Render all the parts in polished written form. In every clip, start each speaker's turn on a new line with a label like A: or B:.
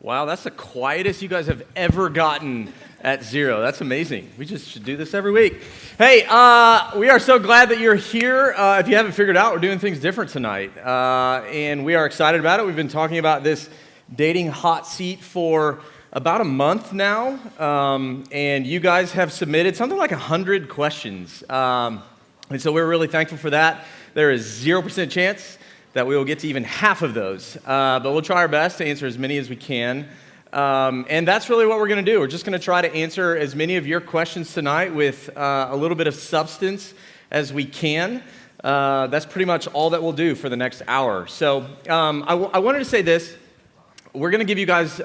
A: Wow, that's the quietest you guys have ever gotten at 0. That's amazing. We just should do this every week. Hey, we are so glad that you're here. If you haven't figured out, we're doing things different tonight. And we are excited about it. We've been talking about this dating hot seat for about a month now. And you guys have submitted something like 100 questions. And so we're really thankful for that. There is 0% chance that we will get to even half of those. But we'll try our best to answer as many as we can. And that's really what we're going to do. We're just going to try to answer as many of your questions tonight with a little bit of substance as we can. That's pretty much all that we'll do for the next hour. So I wanted to say this. We're going to give you guys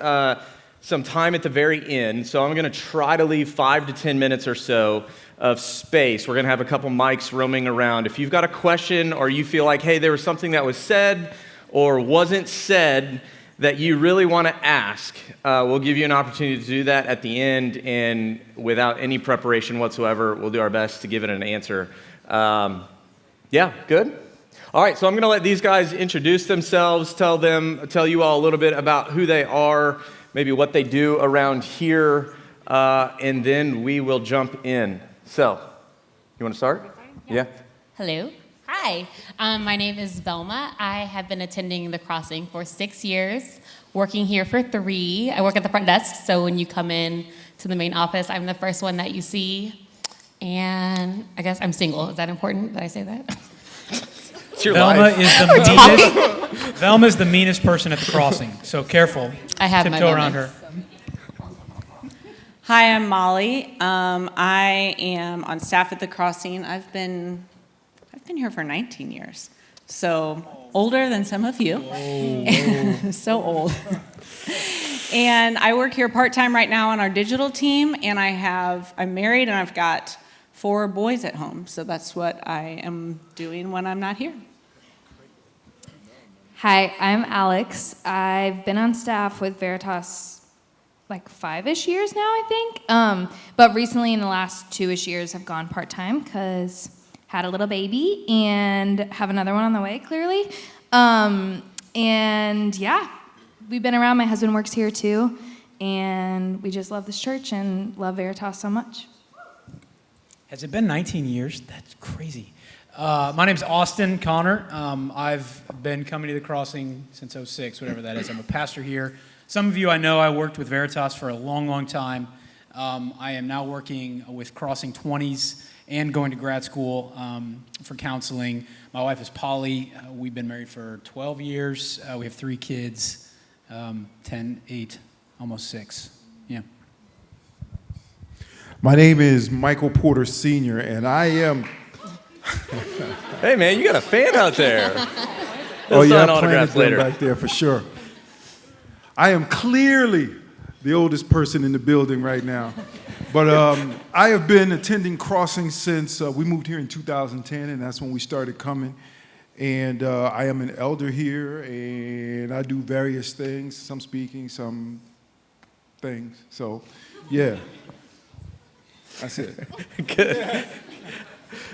A: some time at the very end. So I'm going to try to leave 5 to 10 minutes or so of space. We're going to have a couple mics roaming around. If you've got a question or you feel like, hey, there was something that was said or wasn't said that you really want to ask, we'll give you an opportunity to do that at the end, and without any preparation whatsoever, we'll do our best to give it an answer. Yeah, good? All right, so I'm going to let these guys introduce themselves, tell you all a little bit about who they are, maybe what they do around here, and then we will jump in. So, you want to start? Yeah.
B: Hello. Hi. My name is Velma. I have been attending the Crossing for 6 years, working here for 3. I work at the front desk, so when you come in to the main office, I'm the first one that you see. And I guess I'm single. Is that important that I say that?
A: It's your life.
C: Velma is the meanest person at the Crossing, so careful.
B: I have
C: Tiptoe
B: my
C: around
B: moments.
C: her.
D: Hi, I'm Molly. I am on staff at the Crossing. I've been here for 19 years, so older than some of you. So old. And I work here part-time right now on our digital team, and I'm married, and I've got 4 boys at home, so that's what I am doing when I'm not here.
E: Hi, I'm Alex. I've been on staff with Veritas like 5-ish years now, I think. But recently in the last 2-ish years, I've gone part-time because had a little baby and have another one on the way, clearly. And yeah, we've been around. My husband works here too. And we just love this church and love Veritas so much.
C: Has it been 19 years? That's crazy. My name's Austin Connor. I've been coming to the Crossing since 06, whatever that is. I'm a pastor here. Some of you I know I worked with Veritas for a long, long time. I am now working with Crossing 20s and going to grad school for counseling. My wife is Polly. We've been married for 12 years. We have 3 kids, 10, 8, almost 6. Yeah.
F: My name is Michael Porter Sr., and I am...
A: Hey, man, you got a fan out there.
F: Oh, yeah,
A: sign
F: I'm
A: autographs
F: planted them
A: later.
F: back there for sure. I am clearly the oldest person in the building right now. But I have been attending Crossing since we moved here in 2010, and that's when we started coming. And I am an elder here, and I do various things, some speaking, some things. So, yeah, that's it.
A: Good.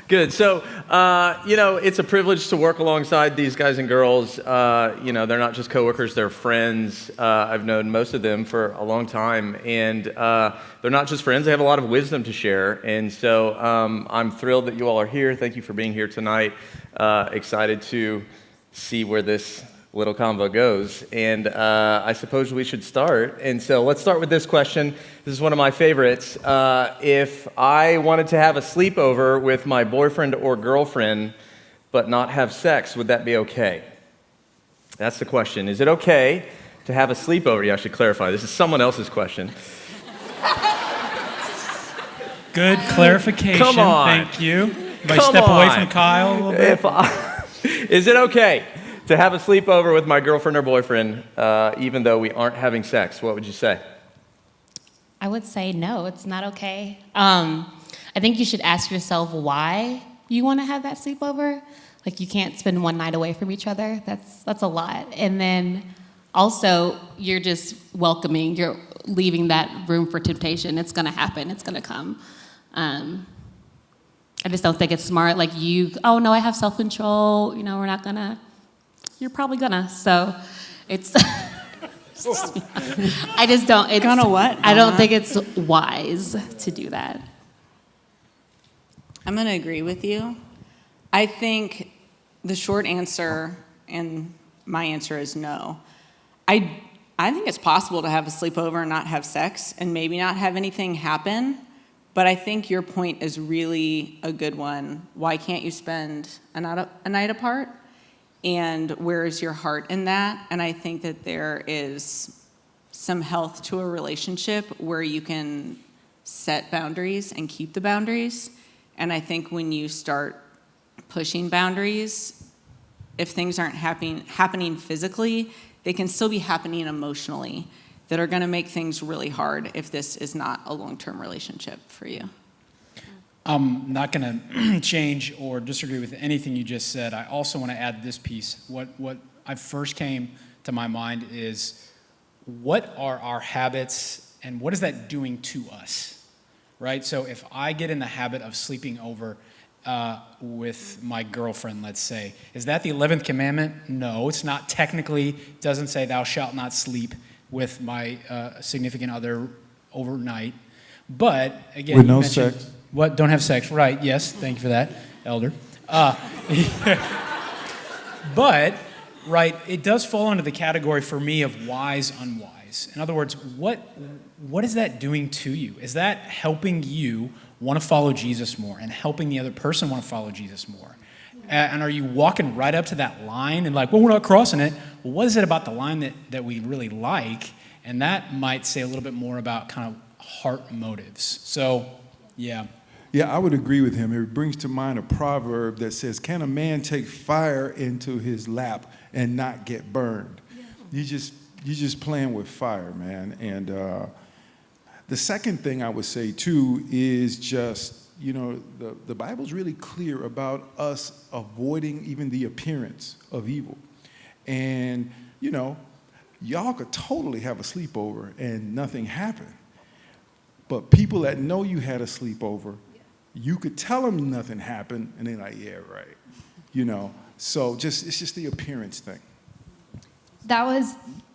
A: Good. So, it's a privilege to work alongside these guys and girls. They're not just coworkers, they're friends. I've known most of them for a long time. And they're not just friends, they have a lot of wisdom to share. And so I'm thrilled that you all are here. Thank you for being here tonight. Excited to see where this little convo goes. And I suppose we should start. And so let's start with this question. This is one of my favorites. If I wanted to have a sleepover with my boyfriend or girlfriend but not have sex, would that be okay? That's the question. Is it okay to have a sleepover? Yeah, I should clarify. This is someone else's question.
C: Good clarification.
A: Come on.
C: Thank you. Everybody step away from Kyle a little bit.
A: Is it okay to have a sleepover with my girlfriend or boyfriend, even though we aren't having sex? What would you say?
B: I would say no, it's not okay. I think you should ask yourself why you want to have that sleepover. Like, you can't spend one night away from each other. That's a lot. And then also, you're just welcoming, you're leaving that room for temptation. It's going to happen. It's going to come. I just don't think it's smart. Like, oh no, I have self-control. We're not going to. You're probably going to. So it's I just don't. It's,
D: Gonna what?
B: I don't think it's wise to do that.
D: I'm going to agree with you. I think the short answer, and my answer is no. I think it's possible to have a sleepover and not have sex and maybe not have anything happen, but I think your point is really a good one. Why can't you spend a night apart? And where is your heart in that? And I think that there is some health to a relationship where you can set boundaries and keep the boundaries. And I think when you start pushing boundaries, if things aren't happening physically, they can still be happening emotionally that are going to make things really hard if this is not a long-term relationship for you.
C: I'm not going to change or disagree with anything you just said. I also want to add this piece. What I first came to my mind is, what are our habits and what is that doing to us? Right? So if I get in the habit of sleeping over with my girlfriend, let's say, is that the 11th commandment? No, it's not technically. It doesn't say thou shalt not sleep with my significant other overnight. But again,
F: With
C: you
F: no
C: mentioned,
F: sex.
C: What? Don't have sex? Right? Yes. Thank you for that, Elder. But right, it does fall under the category for me of wise, unwise. In other words, what is that doing to you? Is that helping you want to follow Jesus more and helping the other person want to follow Jesus more? And are you walking right up to that line and like, well, we're not crossing it. Well, what is it about the line that we really like? And that might say a little bit more about kind of heart motives. So, yeah.
F: Yeah, I would agree with him. It brings to mind a proverb that says, can a man take fire into his lap and not get burned? Yeah. You're just playing with fire, man. And the second thing I would say, too, is just, you know, the Bible's really clear about us avoiding even the appearance of evil. And, you know, y'all could totally have a sleepover and nothing happened. But people that know you had a sleepover, you could tell them nothing happened, and they're like, yeah, right. You know, so it's just the appearance thing.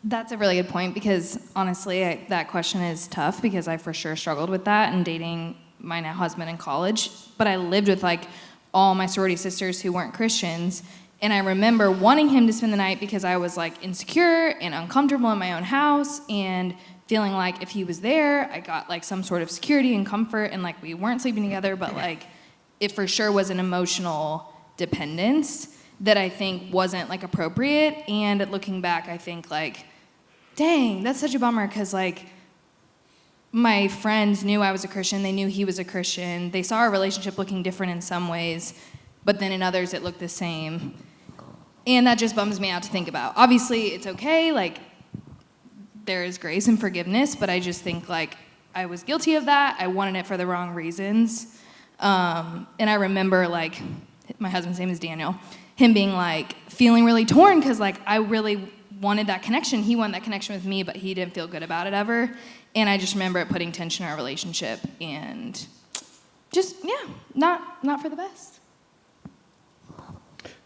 E: That's a really good point, because honestly, that question is tough, because I for sure struggled with that in dating my now husband in college. But I lived with like all my sorority sisters who weren't Christians, and I remember wanting him to spend the night because I was like insecure and uncomfortable in my own house, and feeling like if he was there, I got like some sort of security and comfort, and like we weren't sleeping together, but like it for sure was an emotional dependence that I think wasn't like appropriate. And looking back, I think like, dang, that's such a bummer, because like my friends knew I was a Christian, they knew he was a Christian, they saw our relationship looking different in some ways, but then in others it looked the same. And that just bums me out to think about. Obviously it's okay, like there is grace and forgiveness, but I just think like I was guilty of that. I wanted it for the wrong reasons. And I remember like, my husband's name is Daniel, him being like feeling really torn, because like I really wanted that connection. He wanted that connection with me, but he didn't feel good about it ever. And I just remember it putting tension in our relationship, and just, yeah, not for the best.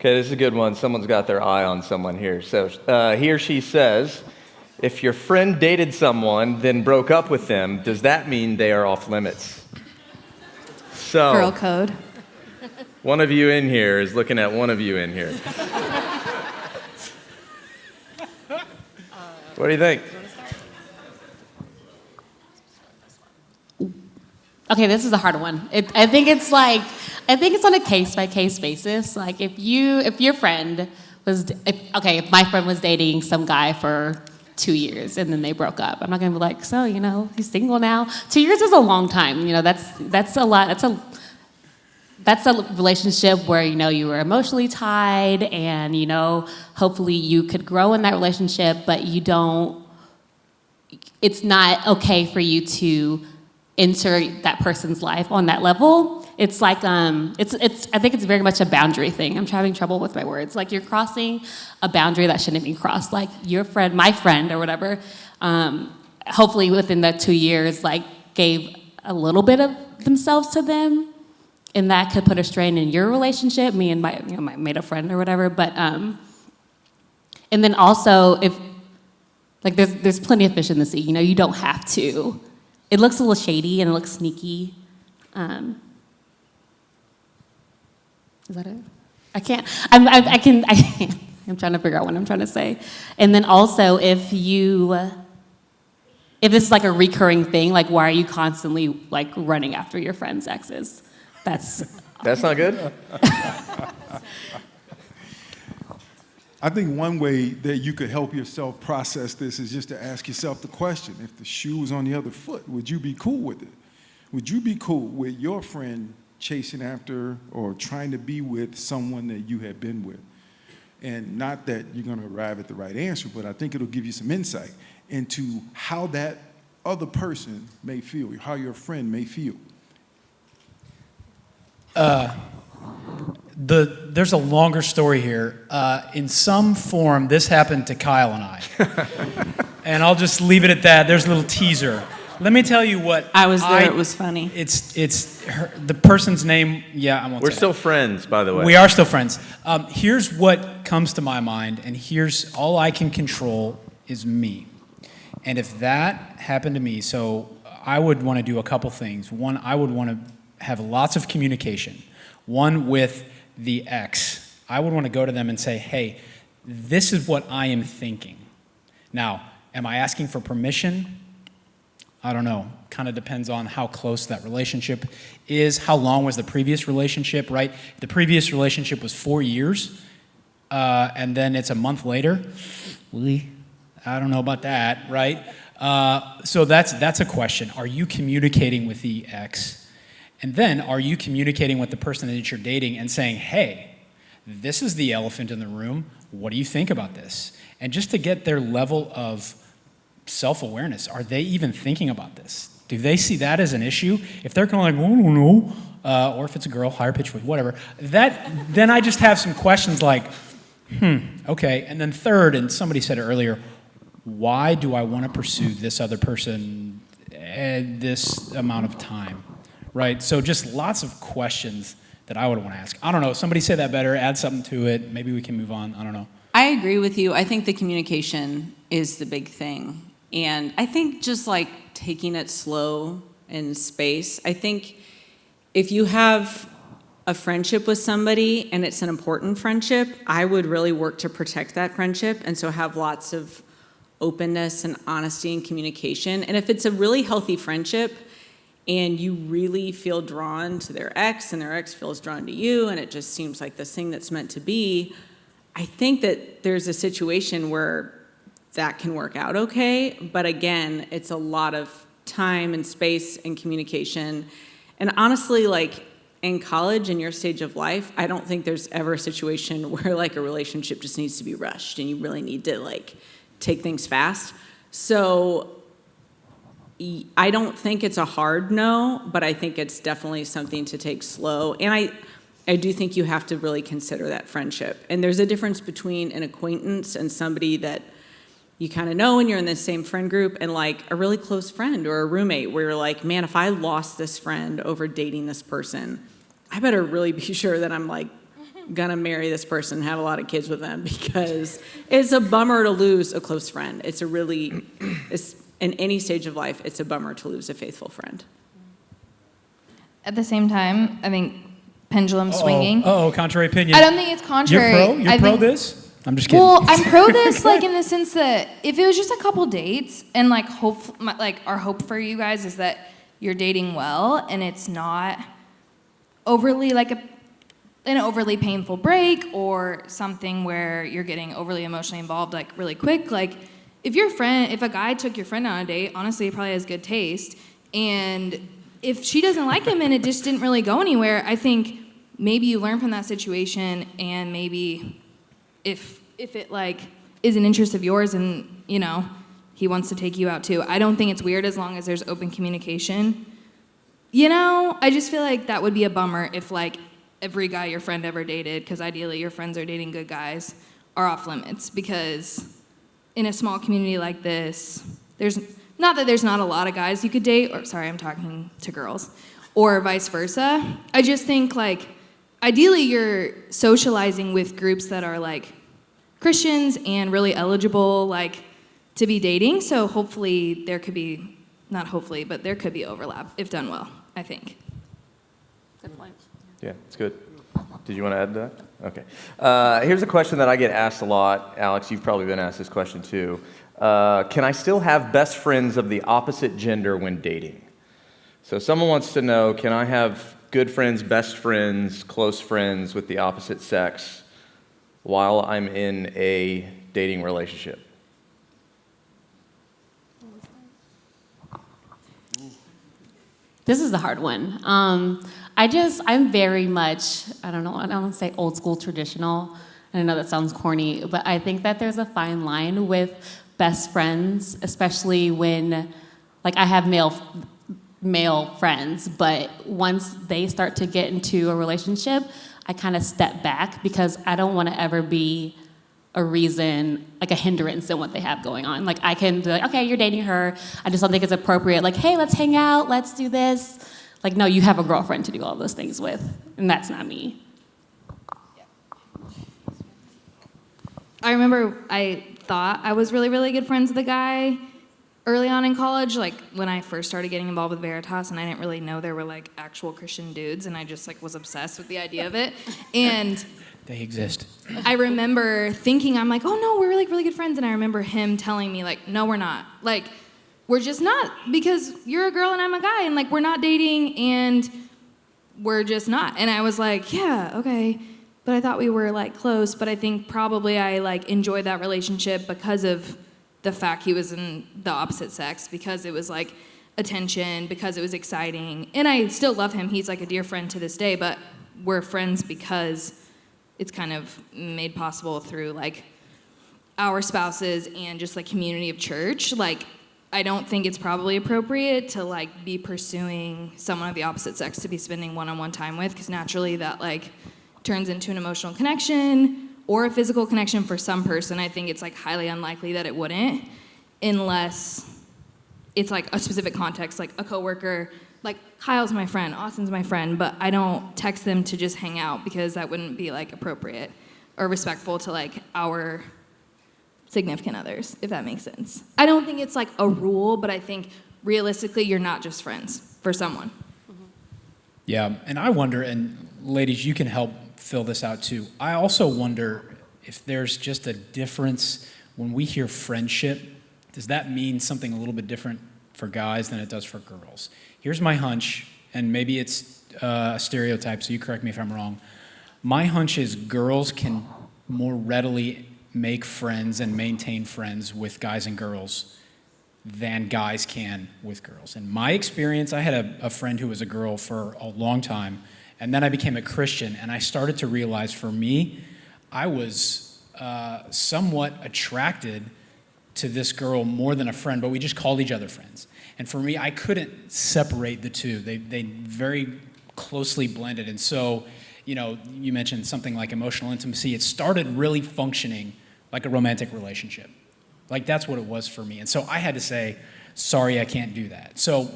A: Okay, this is a good one. Someone's got their eye on someone here. So he or she says, if your friend dated someone, then broke up with them, does that mean they are off limits? So,
E: Girl code.
A: one of you in here is looking at one of you in here. What do you think?
B: Okay, this is a hard one. I think it's on a case-by-case basis. Like if your friend was, if my friend was dating some guy for 2 years and then they broke up, I'm not gonna be like, so, you know, he's single now. 2 years is a long time. You know, that's a lot. That's a relationship where, you know, you were emotionally tied, and, you know, hopefully you could grow in that relationship, but it's not okay for you to enter that person's life on that level. It's like, I think it's very much a boundary thing. I'm having trouble with my words. Like you're crossing a boundary that shouldn't be crossed. Like your friend, my friend or whatever, hopefully within that 2 years, like gave a little bit of themselves to them, and that could put a strain in your relationship, me and my made a friend or whatever. But, and then also Like there's plenty of fish in the sea. You know, you don't have to. It looks a little shady and it looks sneaky. Is that it? I can't. I can. I'm trying to figure out what I'm trying to say. And then also, if this is like a recurring thing, like why are you constantly like running after your friends' exes? That's
A: not good?
F: I think one way that you could help yourself process this is just to ask yourself the question, if the shoe was on the other foot, would you be cool with it? Would you be cool with your friend chasing after or trying to be with someone that you had been with? And not that you're going to arrive at the right answer, but I think it'll give you some insight into how that other person may feel, how your friend may feel.
C: There's a longer story here. In some form, this happened to Kyle and I. And I'll just leave it at that. There's a little teaser. Let me tell you what.
D: I was there. It was funny.
C: It's the person's name. Yeah, I won't.
A: We're
C: say
A: still
C: it.
A: friends, by the way.
C: We are still friends. Here's what comes to my mind, and here's all I can control is me. And if that happened to me, so I would want to do a couple things. One, I would want to have lots of communication. One with the ex. I would want to go to them and say, hey, this is what I am thinking. Now, am I asking for permission? I don't know. Kind of depends on how close that relationship is. How long was the previous relationship, right? The previous relationship was 4 years, and then it's a month later. I don't know about that, right? So that's a question. Are you communicating with the ex? And then are you communicating with the person that you're dating and saying, hey, this is the elephant in the room. What do you think about this? And just to get their level of self-awareness. Are they even thinking about this? Do they see that as an issue? If they're kind of like, oh, no, or if it's a girl, higher pitch, whatever, then I just have some questions like, okay. And then third, and somebody said it earlier, why do I want to pursue this other person at this amount of time, right? So just lots of questions that I would want to ask. I don't know. Somebody say that better. Add something to it. Maybe we can move on. I don't know.
D: I agree with you. I think the communication is the big thing. And I think just like taking it slow in space. I think if you have a friendship with somebody and it's an important friendship, I would really work to protect that friendship and so have lots of openness and honesty and communication. And if it's a really healthy friendship and you really feel drawn to their ex and their ex feels drawn to you and it just seems like this thing that's meant to be, I think that there's a situation where that can work out okay, but again, it's a lot of time and space and communication. And honestly, like in college, in your stage of life, I don't think there's ever a situation where like a relationship just needs to be rushed and you really need to like take things fast. So I don't think it's a hard no, but I think it's definitely something to take slow. And I do think you have to really consider that friendship. And there's a difference between an acquaintance and somebody that you kind of know and you're in the same friend group and like a really close friend or a roommate where you're like, man, if I lost this friend over dating this person, I better really be sure that I'm like gonna marry this person and have a lot of kids with them because it's a bummer to lose a close friend. It's in any stage of life, it's a bummer to lose a faithful friend.
E: At the same time, I think pendulum swinging.
C: Contrary opinion.
E: I don't think it's contrary.
C: You're pro this? I'm just kidding.
E: Well, I'm pro this, like in the sense that if it was just a couple dates, and like our hope for you guys is that you're dating well, and it's not overly like an overly painful break or something where you're getting overly emotionally involved like really quick. Like if a guy took your friend on a date, honestly, he probably has good taste, and if she doesn't like him and it just didn't really go anywhere, I think maybe you learn from that situation, and maybe if it like is an interest of yours and you know he wants to take you out too, I don't think it's weird as long as there's open communication. You know, I just feel like that would be a bummer if like every guy your friend ever dated, because ideally your friends are dating good guys, are off limits. Because in a small community like this, there's not that there's not a lot of guys you could date, or sorry, I'm talking to girls, or vice versa. I just think like ideally you're socializing with groups that are like Christians and really eligible like to be dating. So hopefully there could be, not hopefully, but there could be overlap if done well, I think.
B: Good point.
A: Yeah, it's good. Did you want to add to that? Okay. Here's a question that I get asked a lot. Alex, you've probably been asked this question too. Can I still have best friends of the opposite gender when dating? So someone wants to know, can I have good friends, best friends, close friends with the opposite sex while I'm in a dating relationship?
B: This is the hard one. I'm very much, I don't want to say old school traditional. I know that sounds corny, but I think that there's a fine line with best friends, especially when, like, I have male friends, but once they start to get into a relationship, I kind of step back because I don't want to ever be a reason, like a hindrance in what they have going on. Like, I can be like, okay, you're dating her. I just don't think it's appropriate. Like, hey, let's hang out. Let's do this. Like, no, you have a girlfriend to do all those things with, and that's not me.
E: I remember I thought I was really, really good friends with a guy early on in college, like when I first started getting involved with Veritas, and I didn't really know there were like actual Christian dudes, and I just like was obsessed with the idea of it. And
C: They exist.
E: I remember thinking, I'm like, oh no, we're like really good friends. And I remember him telling me like, no, we're not. Like, we're just not, because you're a girl and I'm a guy, and like we're not dating, and we're just not. And I was like, yeah, okay. But I thought we were like close, but I think probably I like enjoyed that relationship because of the fact he was in the opposite sex, because it was like attention, because it was exciting. And I still love him. He's like a dear friend to this day, but we're friends because it's kind of made possible through like our spouses and just like community of church. Like, I don't think it's probably appropriate to like be pursuing someone of the opposite sex to be spending one-on-one time with, because naturally that like turns into an emotional connection or a physical connection for some person. I think it's like highly unlikely that it wouldn't, unless it's like a specific context, like a coworker. Like, Kyle's my friend, Austin's my friend, but I don't text them to just hang out because that wouldn't be like appropriate or respectful to like our significant others, if that makes sense. I don't think it's like a rule, but I think realistically you're not just friends for someone.
C: Yeah, and I wonder, and ladies, you can help fill this out too. I also wonder if there's just a difference when we hear friendship. Does that mean something a little bit different for guys than it does for girls? Here's my hunch, and maybe it's a stereotype, so you correct me if I'm wrong. My hunch is girls can more readily make friends and maintain friends with guys and girls than guys can with girls. In my experience, I had a friend who was a girl for a long time, and then I became a Christian, and I started to realize for me, I was somewhat attracted to this girl more than a friend, but we just called each other friends. And for me, I couldn't separate the two. They very closely blended. And so, you know, you mentioned something like emotional intimacy. It started really functioning like a romantic relationship. Like, that's what it was for me. And so I had to say, sorry, I can't do that. So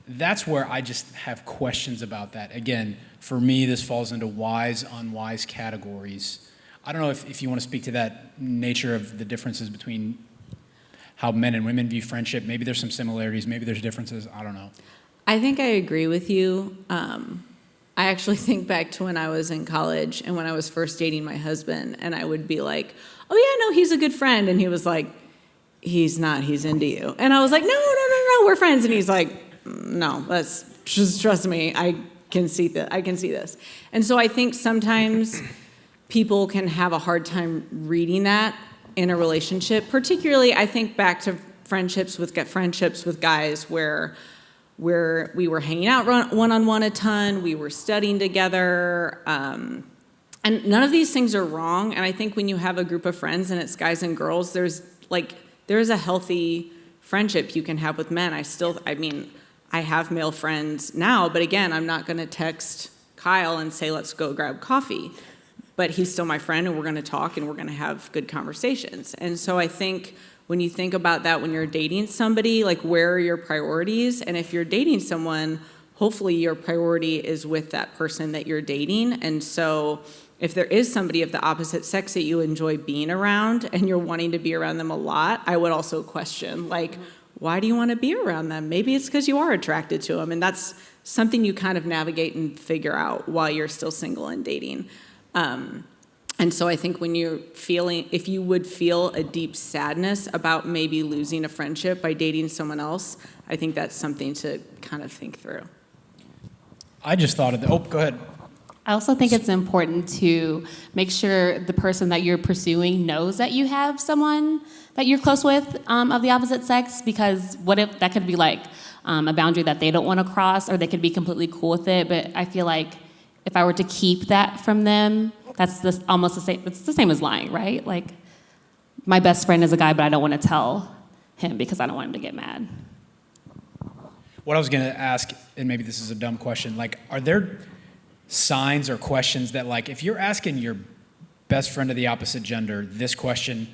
C: that's where I just have questions about that. Again, for me, this falls into wise, unwise categories. I don't know if you want to speak to that nature of the differences between how men and women view friendship. Maybe there's some similarities, maybe there's differences, I don't know.
D: I think I agree with you. I actually think back to when I was in college and when I was first dating my husband, and I would be like, oh yeah, no, he's a good friend. And he was like, he's not, he's into you. And I was like, no, we're friends. And he's like, no, that's, just trust me, I can see this. And so I think sometimes people can have a hard time reading that in a relationship. Particularly, I think back to friendships with guys where we were hanging out one-on-one a ton, we were studying together, and none of these things are wrong. And I think when you have a group of friends and it's guys and girls, there's a healthy friendship you can have with men. I have male friends now, but again, I'm not going to text Kyle and say, let's go grab coffee. But he's still my friend, and we're going to talk, and we're going to have good conversations. And so I think when you think about that when you're dating somebody, like, where are your priorities? And if you're dating someone, hopefully your priority is with that person that you're dating. And so if there is somebody of the opposite sex that you enjoy being around and you're wanting to be around them a lot, I would also question, like, why do you want to be around them? Maybe it's because you are attracted to them, and that's something you kind of navigate and figure out while you're still single and dating. And so I think when you're feeling, if you would feel a deep sadness about maybe losing a friendship by dating someone else, I think that's something to kind of think through.
C: I just thought of the, go ahead.
B: I also think it's important to make sure the person that you're pursuing knows that you have someone that you're close with of the opposite sex, because what if that could be like a boundary that they don't want to cross, or they could be completely cool with it. But I feel like if I were to keep that from them, that's almost the same. It's the same as lying, right? Like, my best friend is a guy, but I don't want to tell him because I don't want him to get mad.
C: What I was going to ask, and maybe this is a dumb question, like, are there signs or questions that, like, if you're asking your best friend of the opposite gender this question,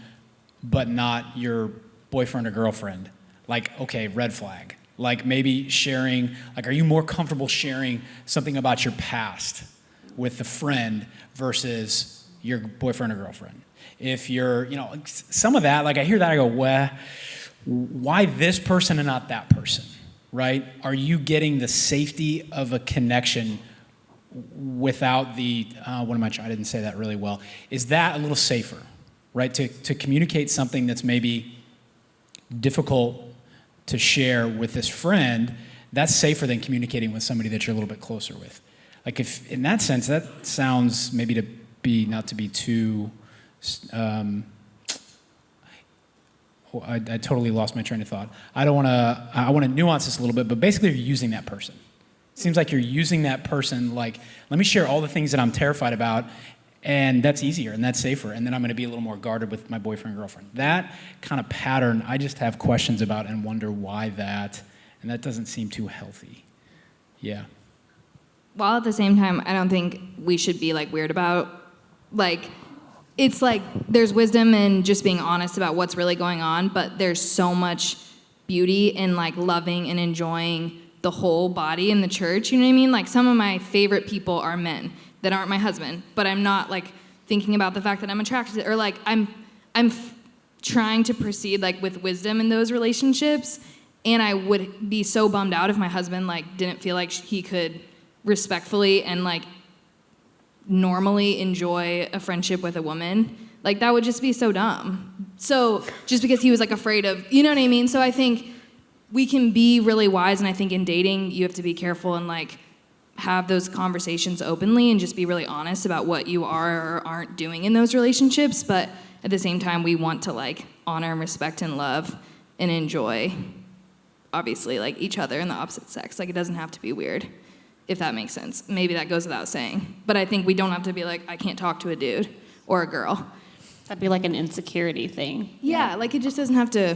C: but not your boyfriend or girlfriend, like, okay, red flag. Like, maybe sharing, like, are you more comfortable sharing something about your past with a friend versus your boyfriend or girlfriend? If you're, some of that, like, I hear that, I go, well, why this person and not that person, right? Are you getting the safety of a connection without the, I didn't say that really well. Is that a little safer, right? To communicate something that's maybe difficult to share with this friend, that's safer than communicating with somebody that you're a little bit closer with. Like, if in that sense, that sounds maybe not to be too, I totally lost my train of thought. I want to nuance this a little bit, but basically you're using that person. It seems like you're using that person, like, let me share all the things that I'm terrified about, and that's easier and that's safer, and then I'm going to be a little more guarded with my boyfriend or girlfriend. That kind of pattern, I just have questions about and wonder why that, and that doesn't seem too healthy. Yeah.
E: While at the same time, I don't think we should be like weird about, like, it's like there's wisdom in just being honest about what's really going on, but there's so much beauty in like loving and enjoying the whole body in the church, you know what I mean? Like, some of my favorite people are men that aren't my husband, but I'm not like thinking about the fact that I'm attracted to, or like I'm trying to proceed like with wisdom in those relationships, and I would be so bummed out if my husband like didn't feel like he could respectfully and like normally enjoy a friendship with a woman. Like, that would just be so dumb. So just because he was like afraid of, you know what I mean? So I think we can be really wise, and I think in dating you have to be careful and like have those conversations openly and just be really honest about what you are or aren't doing in those relationships. But at the same time, we want to like honor and respect and love and enjoy, obviously, like each other and the opposite sex. Like, it doesn't have to be weird, if that makes sense. Maybe that goes without saying. But I think we don't have to be like, I can't talk to a dude or a girl.
B: That'd be like an insecurity thing.
E: Yeah, like it just doesn't have to,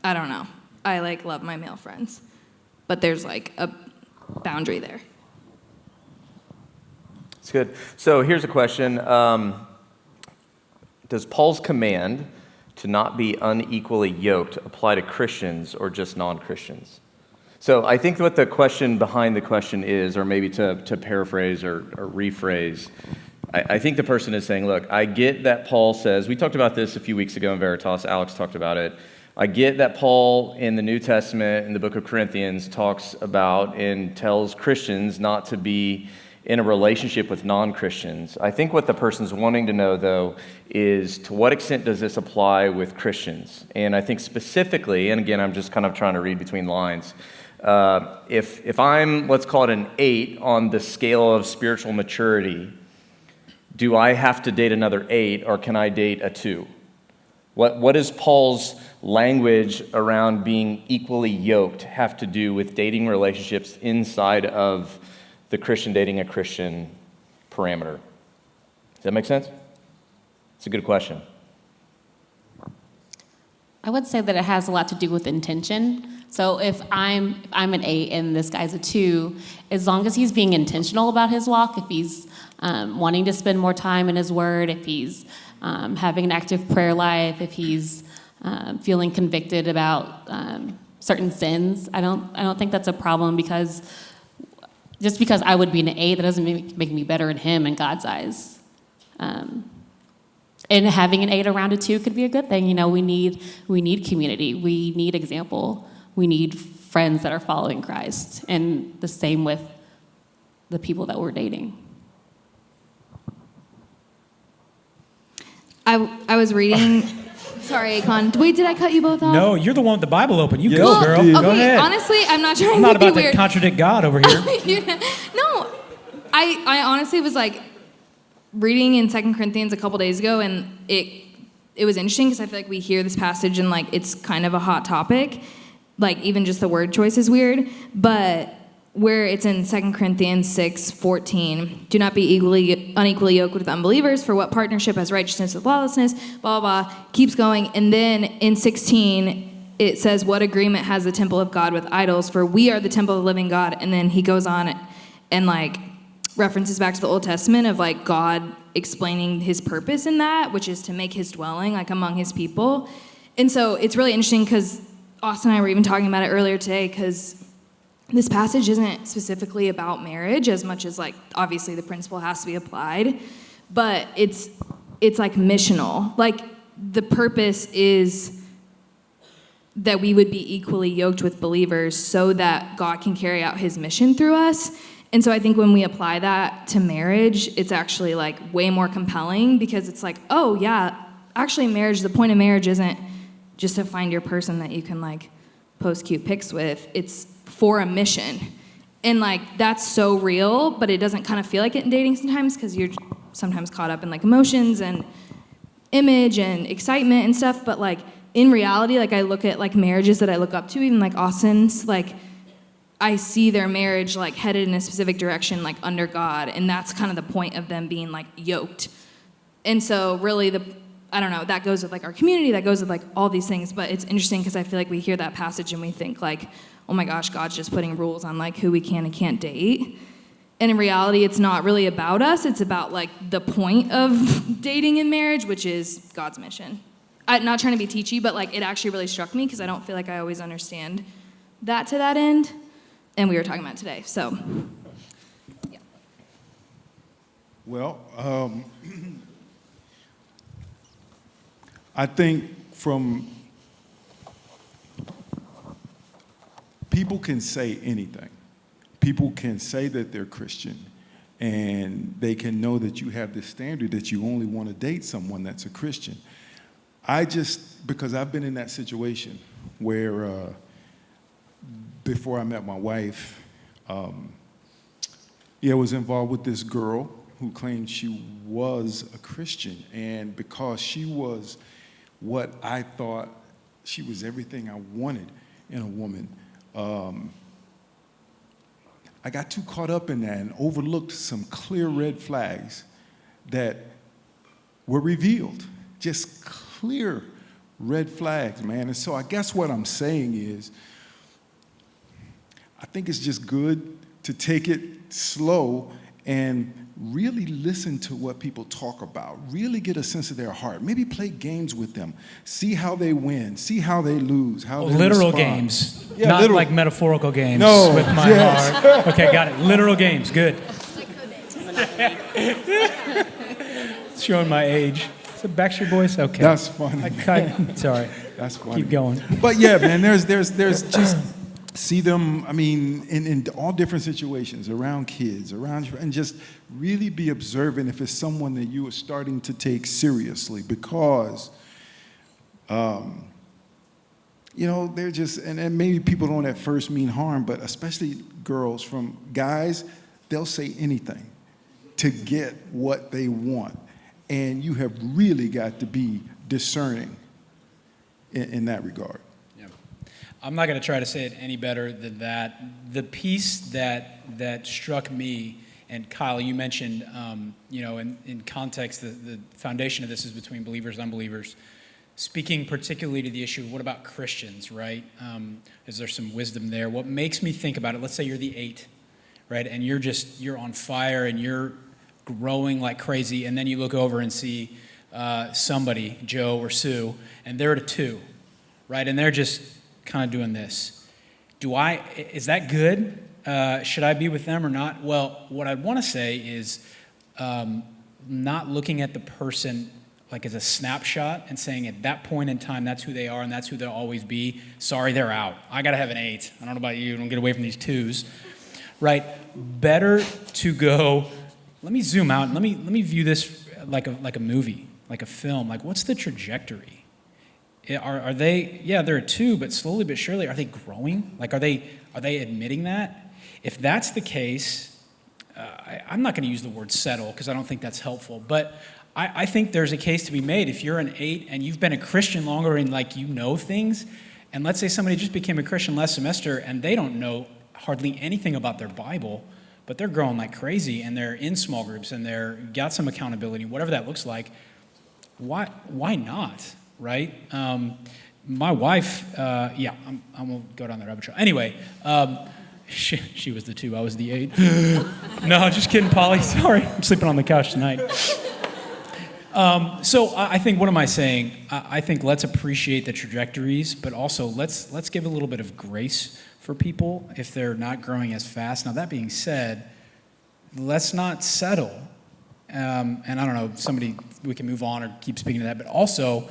E: I don't know. I like love my male friends, but there's like a boundary there.
A: It's good. So here's a question. Does Paul's command to not be unequally yoked apply to Christians or just non-Christians? So I think what the question behind the question is, or maybe to paraphrase or rephrase, I think the person is saying, look, I get that Paul says, we talked about this a few weeks ago in Veritas, Alex talked about it. I get that Paul in the New Testament, in the book of Corinthians, talks about and tells Christians not to be in a relationship with non-Christians. I think what the person's wanting to know, though, is to what extent does this apply with Christians? And I think specifically, and again, I'm just kind of trying to read between lines, if I'm, let's call it an 8 on the scale of spiritual maturity, do I have to date another 8, or can I date a 2? What does Paul's language around being equally yoked have to do with dating relationships inside of the Christian dating a Christian parameter? Does that make sense? It's a good question.
B: I would say that it has a lot to do with intention. So if I'm an 8 and this guy's a 2, as long as he's being intentional about his walk, if he's wanting to spend more time in his word, if he's having an active prayer life, if he's feeling convicted about certain sins, I don't think that's a problem, because just because I would be an 8, that doesn't make me better than him in God's eyes. And having an 8 around it too could be a good thing. You know, we need community. We need example. We need friends that are following Christ. And the same with the people that we're dating.
E: I was reading. Sorry, Akon. Wait, did I cut you both off?
C: No, you're the one with the Bible open. You
F: Yes,
C: go,
F: you
C: girl.
F: did.
C: Go
E: Okay,
C: ahead.
E: honestly, I'm not trying
C: I'm not
E: to be
C: about to
E: weird.
C: contradict God over here.
E: No, I honestly was like reading in 2 Corinthians a couple days ago, and it was interesting because I feel like we hear this passage and like it's kind of a hot topic, like even just the word choice is weird, but where it's in 2 Corinthians 6:14, do not be unequally yoked with unbelievers, for what partnership has righteousness with lawlessness, blah, blah, blah, keeps going. And then in 16, it says, what agreement has the temple of God with idols? For we are the temple of the living God. And then he goes on and like references back to the Old Testament of like God explaining his purpose in that, which is to make his dwelling like among his people. And so it's really interesting because Austin and I were even talking about it earlier today, because this passage isn't specifically about marriage as much as like obviously the principle has to be applied, but it's like missional. Like the purpose is that we would be equally yoked with believers so that God can carry out his mission through us. And so I think when we apply that to marriage, it's actually like way more compelling, because it's like, oh yeah, actually marriage, the point of marriage isn't just to find your person that you can like post cute pics with. It's for a mission. And like that's so real, but it doesn't kind of feel like it in dating sometimes, because you're sometimes caught up in like emotions and image and excitement and stuff. But like in reality, like I look at like marriages that I look up to, even like Austin's, like I see their marriage like headed in a specific direction, like under God, and that's kind of the point of them being like yoked. And so really I don't know, that goes with like our community, that goes with like all these things. But it's interesting because I feel like we hear that passage and we think like, oh my gosh, God's just putting rules on like who we can and can't date. And in reality, it's not really about us. It's about like the point of dating and marriage, which is God's mission. I'm not trying to be teachy, but like it actually really struck me because I don't feel like I always understand that to that end. And we were talking about it today, so yeah.
F: Well, I think from people can say anything. People can say that they're Christian, and they can know that you have this standard that you only want to date someone that's a Christian. Because I've been in that situation where before I met my wife, I was involved with this girl who claimed she was a Christian, and because she was what I thought, she was everything I wanted in a woman, I got too caught up in that and overlooked some clear red flags that were revealed. Just clear red flags, man. And so I guess what I'm saying is, I think it's just good to take it slow and really listen to what people talk about. Really get a sense of their heart. Maybe play games with them. See how they win. See how they lose. How they
C: Literal
F: respond.
C: games.
F: Yeah,
C: not
F: literal.
C: like metaphorical games
F: No,
C: with my
F: yes.
C: heart. Okay, got it. Literal games. Good. Showing my age. Is it Backstreet Boys? Okay.
F: That's funny.
C: Sorry.
F: That's funny.
C: Keep going.
F: But yeah, man, there's just see them, I mean, in all different situations, around kids, and just really be observant if it's someone that you are starting to take seriously, because, they're just, and maybe people don't at first mean harm, but especially girls, from guys, they'll say anything to get what they want. And you have really got to be discerning in that regard.
C: I'm not going to try to say it any better than that. The piece that struck me, and Kyle, you mentioned, in context, the foundation of this is between believers and unbelievers. Speaking particularly to the issue of what about Christians, right? Is there some wisdom there? What makes me think about it, let's say you're the 8, right? And you're on fire and you're growing like crazy, and then you look over and see somebody, Joe or Sue, and they're at a 2, right? And they're just kind of doing this. Is that good? Should I be with them or not? Well, what I want to say is not looking at the person like as a snapshot and saying at that point in time, that's who they are and that's who they'll always be. Sorry, they're out. I got to have an 8. I don't know about you. Don't get away from these 2s, right? Better to go, let me zoom out and let me view this like a movie, like a film. Like, what's the trajectory? Are they, yeah, they're a 2, but slowly but surely, are they growing? Like, are they admitting that? If that's the case, I'm not going to use the word settle because I don't think that's helpful, but I think there's a case to be made. If you're an 8 and you've been a Christian longer and like you know things, and let's say somebody just became a Christian last semester and they don't know hardly anything about their Bible, but they're growing like crazy and they're in small groups and they're got some accountability, whatever that looks like, why not, right? My wife, I won't go down that rabbit trail. Anyway, she was the 2, I was the 8. No, just kidding, Polly. Sorry, I'm sleeping on the couch tonight. So I think, what am I saying? I think let's appreciate the trajectories, but also let's give a little bit of grace for people if they're not growing as fast. Now, that being said, let's not settle. And I don't know, we can move on or keep speaking to that, but also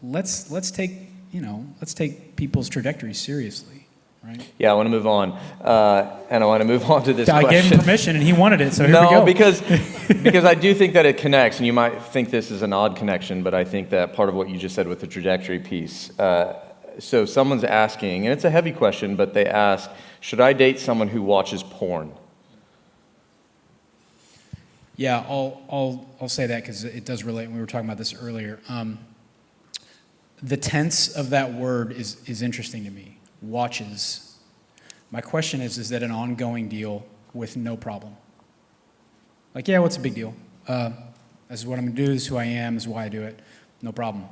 C: let's take people's trajectories seriously. Right?
A: Yeah, I want to move on, and I want to move on to this
C: I
A: question.
C: gave him permission, and he wanted it, so here we go.
A: No, because I do think that it connects, and you might think this is an odd connection, but I think that part of what you just said with the trajectory piece. So someone's asking, and it's a heavy question, but they ask, should I date someone who watches porn?
C: Yeah, I'll say that because it does relate. We were talking about this earlier. The tense of that word is interesting to me. Watches. My question is that an ongoing deal with no problem? Like, yeah, what's a big deal? This is what I'm going to do. This is who I am. This is why I do it. No problem.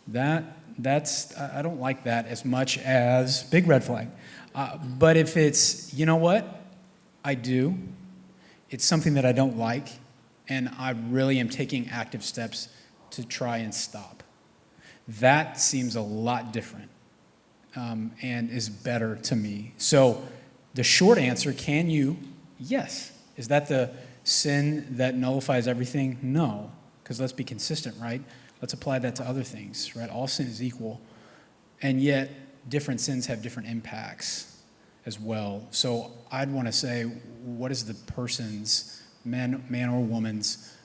C: That's I don't like that as much as big red flag. But if it's, you know what? I do. It's something that I don't like, and I really am taking active steps to try and stop. That seems a lot different. And is better to me. So the short answer, can you? Yes. Is that the sin that nullifies everything? No. Because let's be consistent, right? Let's apply that to other things, right? All sin is equal. And yet, different sins have different impacts as well. So I'd want to say, what is the person's, man or woman's,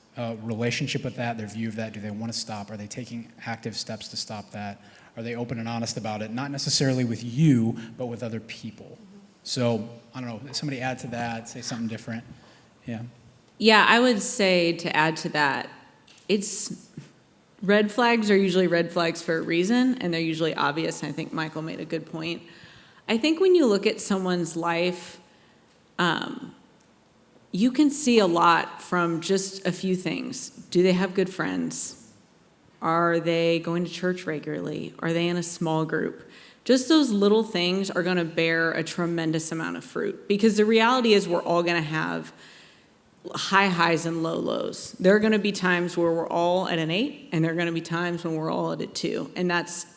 C: relationship with that, their view of that? Do they want to stop? Are they taking active steps to stop that? Are they open and honest about it? Not necessarily with you, but with other people. So, I don't know, somebody add to that, say something different. Yeah.
D: Yeah, I would say to add to that, red flags are usually red flags for a reason, and they're usually obvious, and I think Michael made a good point. I think when you look at someone's life, you can see a lot from just a few things. Do they have good friends? Are they going to church regularly? Are they in a small group? Just those little things are going to bear a tremendous amount of fruit, because the reality is we're all going to have high highs and low lows. There are going to be times where we're all at an 8, and there are going to be times when we're all at a 2, and that's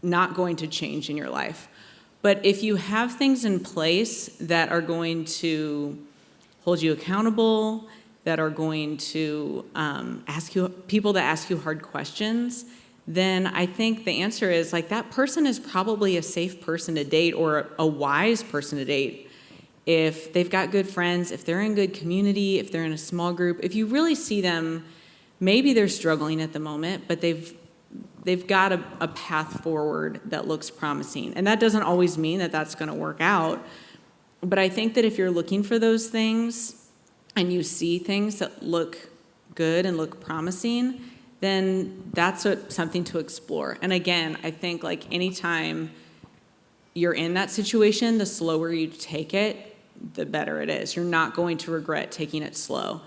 D: not going to change in your life. But if you have things in place that are going to hold you accountable, that are going to ask you hard questions, then I think the answer is, like, that person is probably a safe person to date, or a wise person to date. If they've got good friends, if they're in good community, if they're in a small group, if you really see them, maybe they're struggling at the moment, but they've got a path forward that looks promising. And that doesn't always mean that that's going to work out. But I think that if you're looking for those things, and you see things that look good and look promising, then that's something to explore. And again, I think, like, anytime you're in that situation, the slower you take it, the better it is. You're not going to regret taking it slow.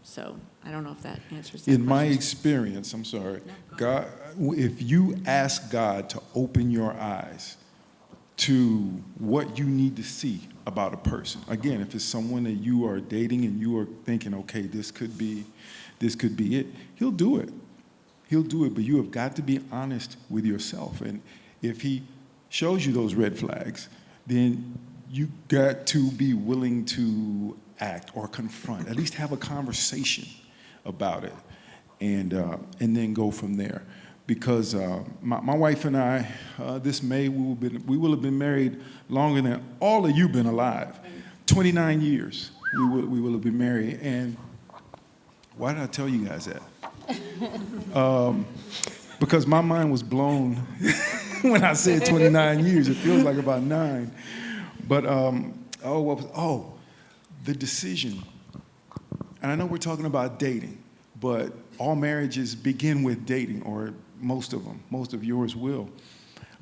D: So I don't know if that answers that
F: In my
D: question.
F: experience, I'm sorry, God, if you ask God to open your eyes to what you need to see about a person. Again, if it's someone that you are dating and you are thinking, okay, this could be it, he'll do it. He'll do it, but you have got to be honest with yourself. And if he shows you those red flags, then you got to be willing to act or confront. At least have a conversation about it, and then go from there. Because my wife and I, this May, we will have been married longer than all of you been alive. 29 years we will have been married. And why did I tell you guys that? Because my mind was blown when I said 29 years. It feels like about 9. But, the decision. And I know we're talking about dating, but all marriages begin with dating, or most of them. Most of yours will.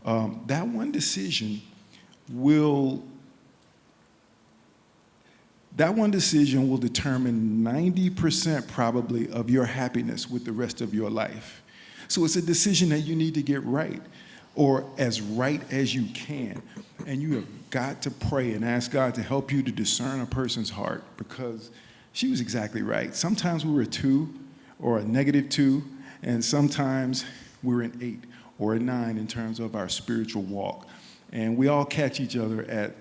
F: That one decision will determine 90% probably of your happiness with the rest of your life. So it's a decision that you need to get right, or as right as you can. And you have got to pray and ask God to help you to discern a person's heart, because she was exactly right. Sometimes we were a 2 or a -2, and sometimes we're an 8 or a 9 in terms of our spiritual walk. And we all catch each other at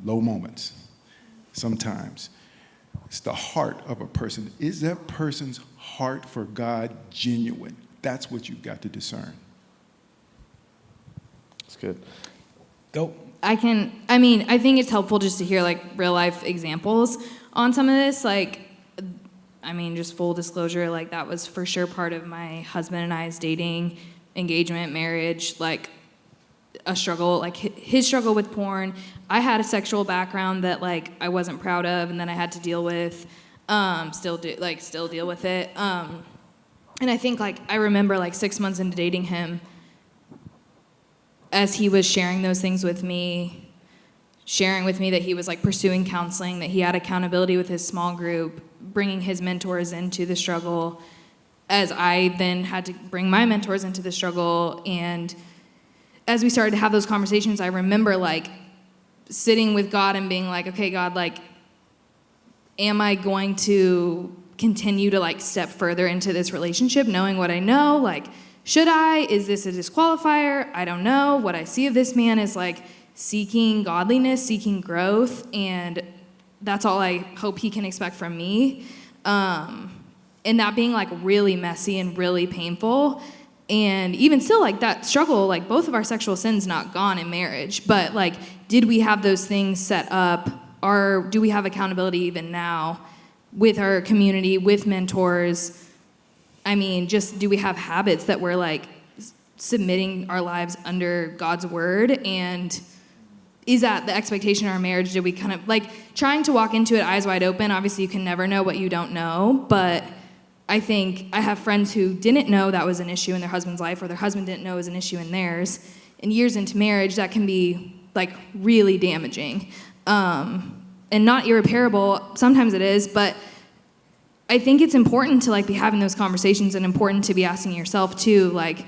F: low moments. Sometimes it's the heart of a person. Is that person's heart for God genuine? That's what you've got to discern.
A: That's good.
C: Go.
E: I think it's helpful just to hear like real life examples on some of this. Just full disclosure, like that was for sure part of my husband and I's dating, engagement, marriage, like a struggle, like his struggle with porn. I had a sexual background that like I wasn't proud of, and then I had to deal with, still deal with it. And I think like I remember like 6 months into dating him, as he was sharing those things with me, sharing with me that he was like pursuing counseling, that he had accountability with his small group, bringing his mentors into the struggle, as I then had to bring my mentors into the struggle. And as we started to have those conversations, I remember like sitting with God and being like, okay, God, like, am I going to continue to like step further into this relationship knowing what I know? Like, should I? Is this a disqualifier? I don't know. What I see of this man is like seeking godliness, seeking growth, and that's all I hope he can expect from me. And that being like really messy and really painful. And even still, like that struggle, like both of our sexual sins not gone in marriage, but like, did we have those things set up? Or do we have accountability even now with our community, with mentors? I mean, just do we have habits that we're like submitting our lives under God's word? And is that the expectation in our marriage? Did we kind of like trying to walk into it eyes wide open? Obviously, you can never know what you don't know, but I think I have friends who didn't know that was an issue in their husband's life, or their husband didn't know it was an issue in theirs. And years into marriage, that can be like really damaging. And not irreparable. Sometimes it is, but I think it's important to like be having those conversations, and important to be asking yourself too, like,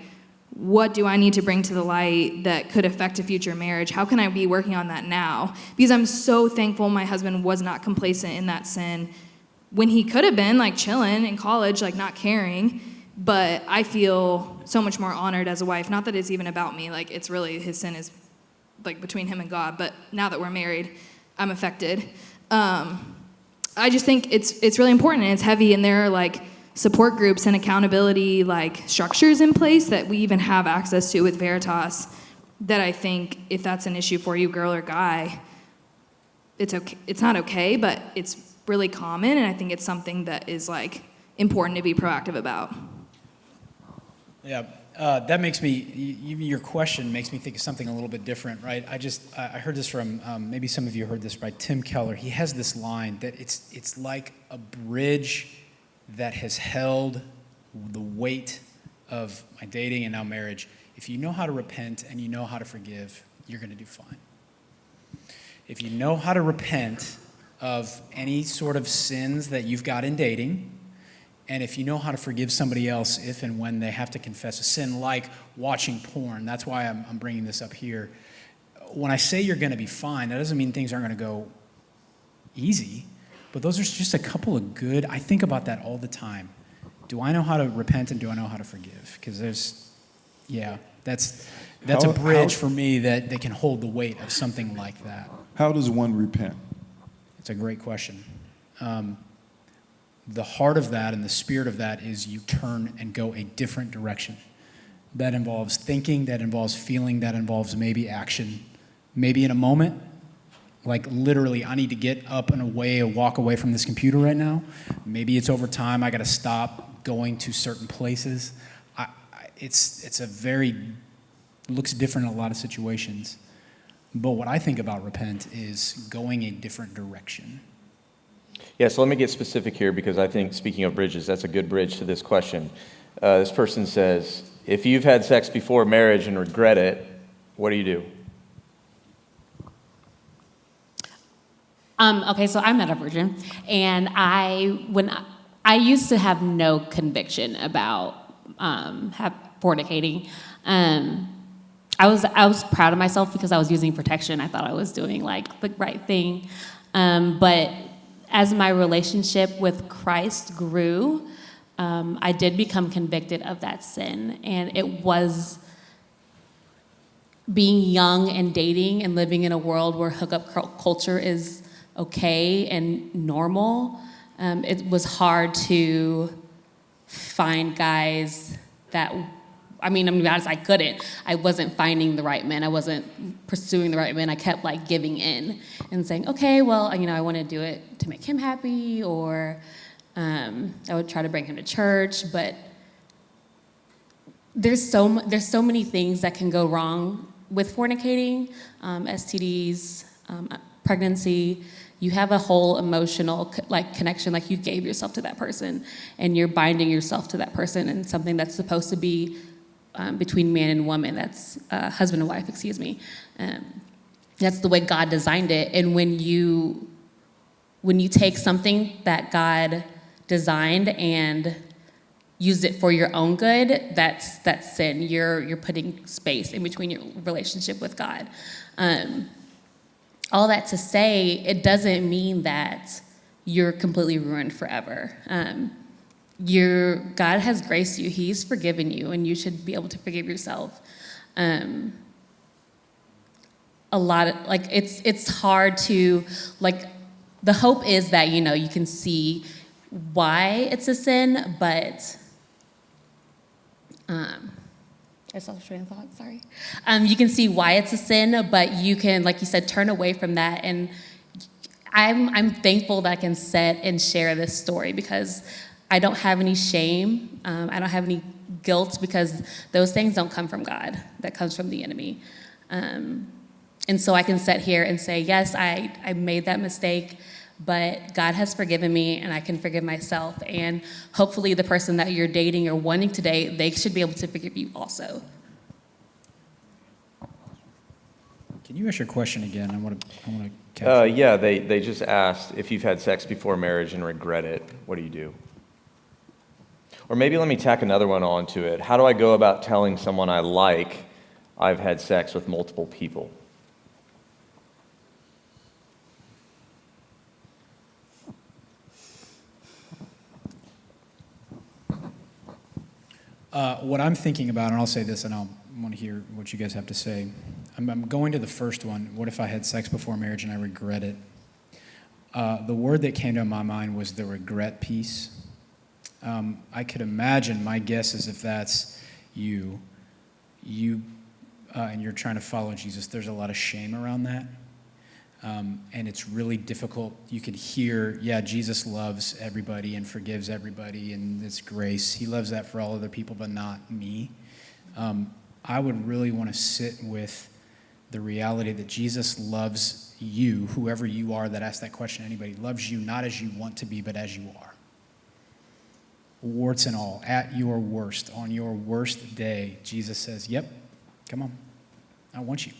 E: what do I need to bring to the light that could affect a future marriage? How can I be working on that now? Because I'm so thankful my husband was not complacent in that sin when he could have been like chilling in college, like not caring. But I feel so much more honored as a wife. Not that it's even about me. Like, it's really, his sin is like between him and God. But now that we're married, I'm affected. I just think it's really important, and it's heavy, and there are like support groups and accountability like structures in place that we even have access to with Veritas, that I think if that's an issue for you, girl or guy, it's okay. It's not okay, but it's really common, and I think it's something that is like important to be proactive about.
C: Yeah, that makes me, your question makes me think of something a little bit different, right? I heard this from, maybe some of you heard this by Tim Keller. He has this line that it's like a bridge that has held the weight of my dating and now marriage. If you know how to repent and you know how to forgive, you're going to do fine. If you know how to repent of any sort of sins that you've got in dating, and if you know how to forgive somebody else if and when they have to confess a sin, like watching porn, that's why I'm bringing this up here. When I say you're going to be fine, that doesn't mean things aren't going to go easy, but those are just a couple of good, I think about that all the time. Do I know how to repent, and do I know how to forgive? Because that's a bridge for me that can hold the weight of something like that.
F: How does one repent?
C: It's a great question. the heart of that and the spirit of that is you turn and go a different direction. That involves thinking, that involves feeling, that involves maybe action. Maybe in a moment, like literally, I need to get up and away or walk away from this computer right now. Maybe it's over time, I got to stop going to certain places. Looks different in a lot of situations. But what I think about repent is going a different direction.
A: Yeah, so let me get specific here because I think, speaking of bridges, that's a good bridge to this question. This person says, if you've had sex before marriage and regret it, what do you do?
B: Okay, so I'm not a virgin, and I used to have no conviction about fornicating. I was proud of myself because I was using protection. I thought I was doing like the right thing, but as my relationship with Christ grew, I did become convicted of that sin, and it was being young and dating and living in a world where hookup culture is okay and normal. It was hard to find guys that, to be honest, I couldn't. I wasn't finding the right men. I wasn't pursuing the right men. I kept like giving in and saying, okay, well, I want to do it to make him happy, or I would try to bring him to church, but there's so many things that can go wrong with fornicating, STDs, pregnancy. You have a whole emotional connection, like you gave yourself to that person, and you're binding yourself to that person, and something that's supposed to be between man and woman, that's husband and wife, excuse me. That's the way God designed it, and when you take something that God designed and use it for your own good, that's sin. You're putting space in between your relationship with God. All that to say, it doesn't mean that you're completely ruined forever. God has graced you. He's forgiven you, and you should be able to forgive yourself. It's hard to, the hope is that, you can see why it's a sin, but I lost train of thought, sorry. You can see why it's a sin, but you can, like you said, turn away from that. And I'm thankful that I can sit and share this story because I don't have any shame. I don't have any guilt because those things don't come from God. That comes from the enemy. And so I can sit here and say, yes, I made that mistake, but God has forgiven me, and I can forgive myself. And hopefully the person that you're dating or wanting to date, they should be able to forgive you also.
C: Can you ask your question again? I want to catch it.
A: Yeah, they just asked, if you've had sex before marriage and regret it, what do you do? Or maybe let me tack another one onto it. How do I go about telling someone I like I've had sex with multiple people?
C: What I'm thinking about, and I'll say this, and I want to hear what you guys have to say. I'm going to the first one. What if I had sex before marriage and I regret it? The word that came to my mind was the regret piece. I could imagine, my guess is if that's you, and you're trying to follow Jesus, there's a lot of shame around that. And it's really difficult. You can hear, Jesus loves everybody and forgives everybody, and it's grace. He loves that for all other people, but not me. I would really want to sit with the reality that Jesus loves you, whoever you are that asked that question, anybody, loves you not as you want to be, but as you are. Warts and all, at your worst, on your worst day, Jesus says, yep, come on, I want you.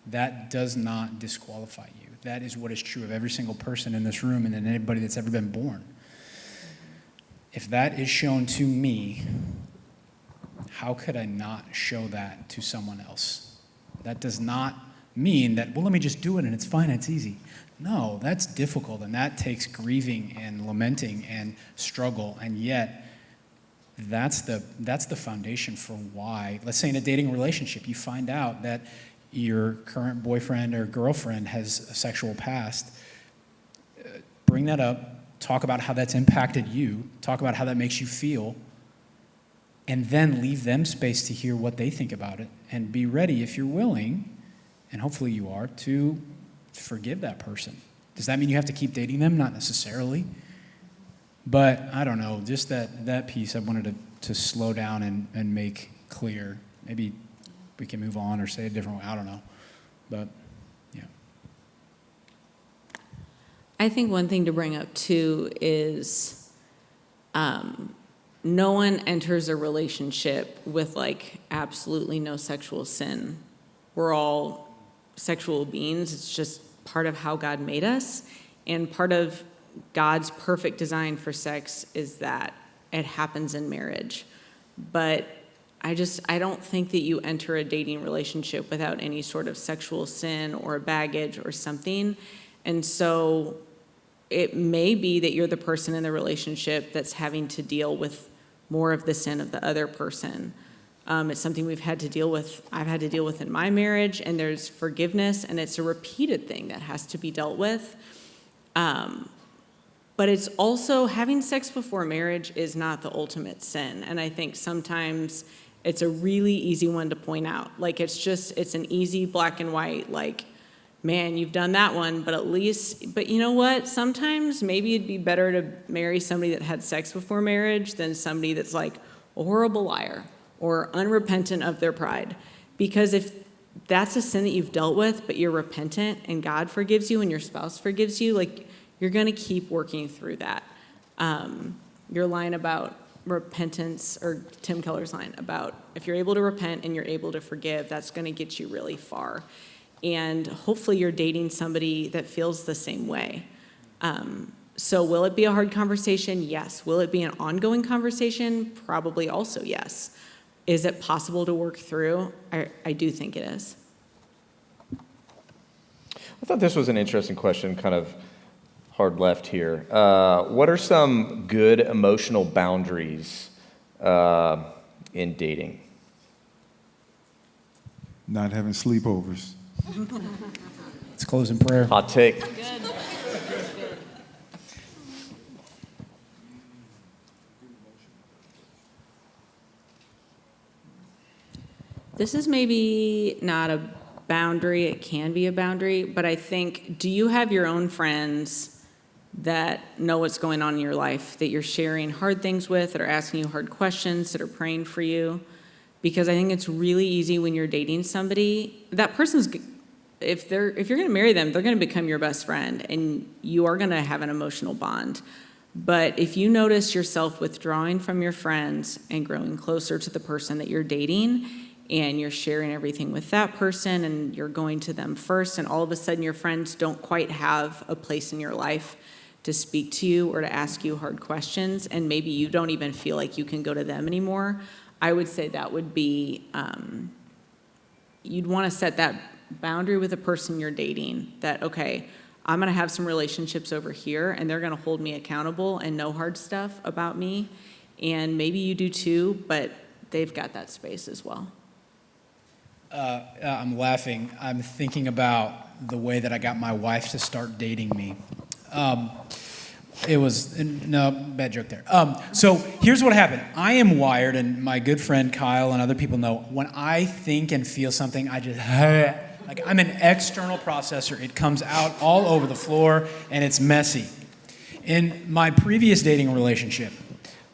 C: That does not disqualify you. That is what is true of every single person in this room and in anybody that's ever been born. If that is shown to me, how could I not show that to someone else? That does not mean that, well, let me just do it and it's fine, it's easy. No, that's difficult, and that takes grieving and lamenting and struggle, and yet that's the foundation for why, let's say in a dating relationship, you find out that your current boyfriend or girlfriend has a sexual past. Bring that up, talk about how that's impacted you, talk about how that makes you feel, and then leave them space to hear what they think about it, and be ready, if you're willing, and hopefully you are, to forgive that person. Does that mean you have to keep dating them? Not necessarily. But I don't know, just that piece I wanted to slow down and make clear. Maybe we can move on or say it a different way. I don't know. But, yeah.
D: I think one thing to bring up too is no one enters a relationship with like absolutely no sexual sin. We're all sexual beings. It's just part of how God made us. And part of God's perfect design for sex is that it happens in marriage. But I don't think that you enter a dating relationship without any sort of sexual sin or baggage or something. And so it may be that you're the person in the relationship that's having to deal with more of the sin of the other person. It's something we've had to deal with, I've had to deal with in my marriage, and there's forgiveness, and it's a repeated thing that has to be dealt with. But it's also, having sex before marriage is not the ultimate sin. And I think sometimes it's a really easy one to point out. Like, it's an easy black and white, like, man, you've done that one, but you know what? Sometimes maybe it'd be better to marry somebody that had sex before marriage than somebody that's like a horrible liar or unrepentant of their pride. Because if that's a sin that you've dealt with, but you're repentant and God forgives you and your spouse forgives you, like, you're gonna keep working through that. Your line about repentance, or Tim Keller's line about if you're able to repent and you're able to forgive, that's gonna get you really far. And hopefully you're dating somebody that feels the same way. So will it be a hard conversation? Yes. Will it be an ongoing conversation? Probably also yes. Is it possible to work through? I do think it is.
A: I thought this was an interesting question, kind of hard left here. What are some good emotional boundaries in dating?
F: Not having sleepovers.
C: Let's close in prayer.
A: Hot take.
D: This is maybe not a boundary, it can be a boundary, but I think, do you have your own friends that know what's going on in your life, that you're sharing hard things with, that are asking you hard questions, that are praying for you? Because I think it's really easy when you're dating somebody, that person's, if you're gonna marry them, they're gonna become your best friend, and you are gonna have an emotional bond. But if you notice yourself withdrawing from your friends and growing closer to the person that you're dating, and you're sharing everything with that person, and you're going to them first, and all of a sudden your friends don't quite have a place in your life to speak to you or to ask you hard questions, and maybe you don't even feel like you can go to them anymore, I would say that would be, you'd want to set that boundary with the person you're dating, that, okay, I'm going to have some relationships over here, and they're going to hold me accountable and know hard stuff about me, and maybe you do too, but they've got that space as well.
C: I'm laughing. I'm thinking about the way that I got my wife to start dating me. No, bad joke there. So here's what happened. I am wired, and my good friend Kyle and other people know, when I think and feel something, I just, like, I'm an external processor. It comes out all over the floor, and it's messy. In my previous dating relationship,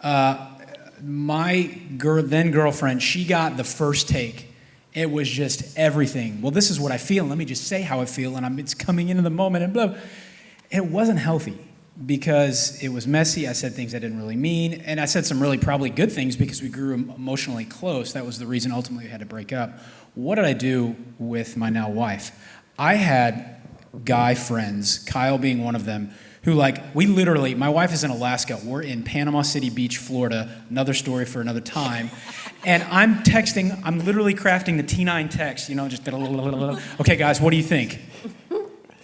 C: my then girlfriend, she got the first take. It was just everything. Well, this is what I feel, and let me just say how I feel, and it's coming into the moment, and blah. It wasn't healthy because it was messy. I said things I didn't really mean, and I said some really probably good things because we grew emotionally close. That was the reason ultimately we had to break up. What did I do with my now wife? I had guy friends, Kyle being one of them, who, like, we literally, my wife is in Alaska, we're in Panama City Beach, Florida, another story for another time, and I'm literally crafting the T9 text, just, okay, guys, what do you think?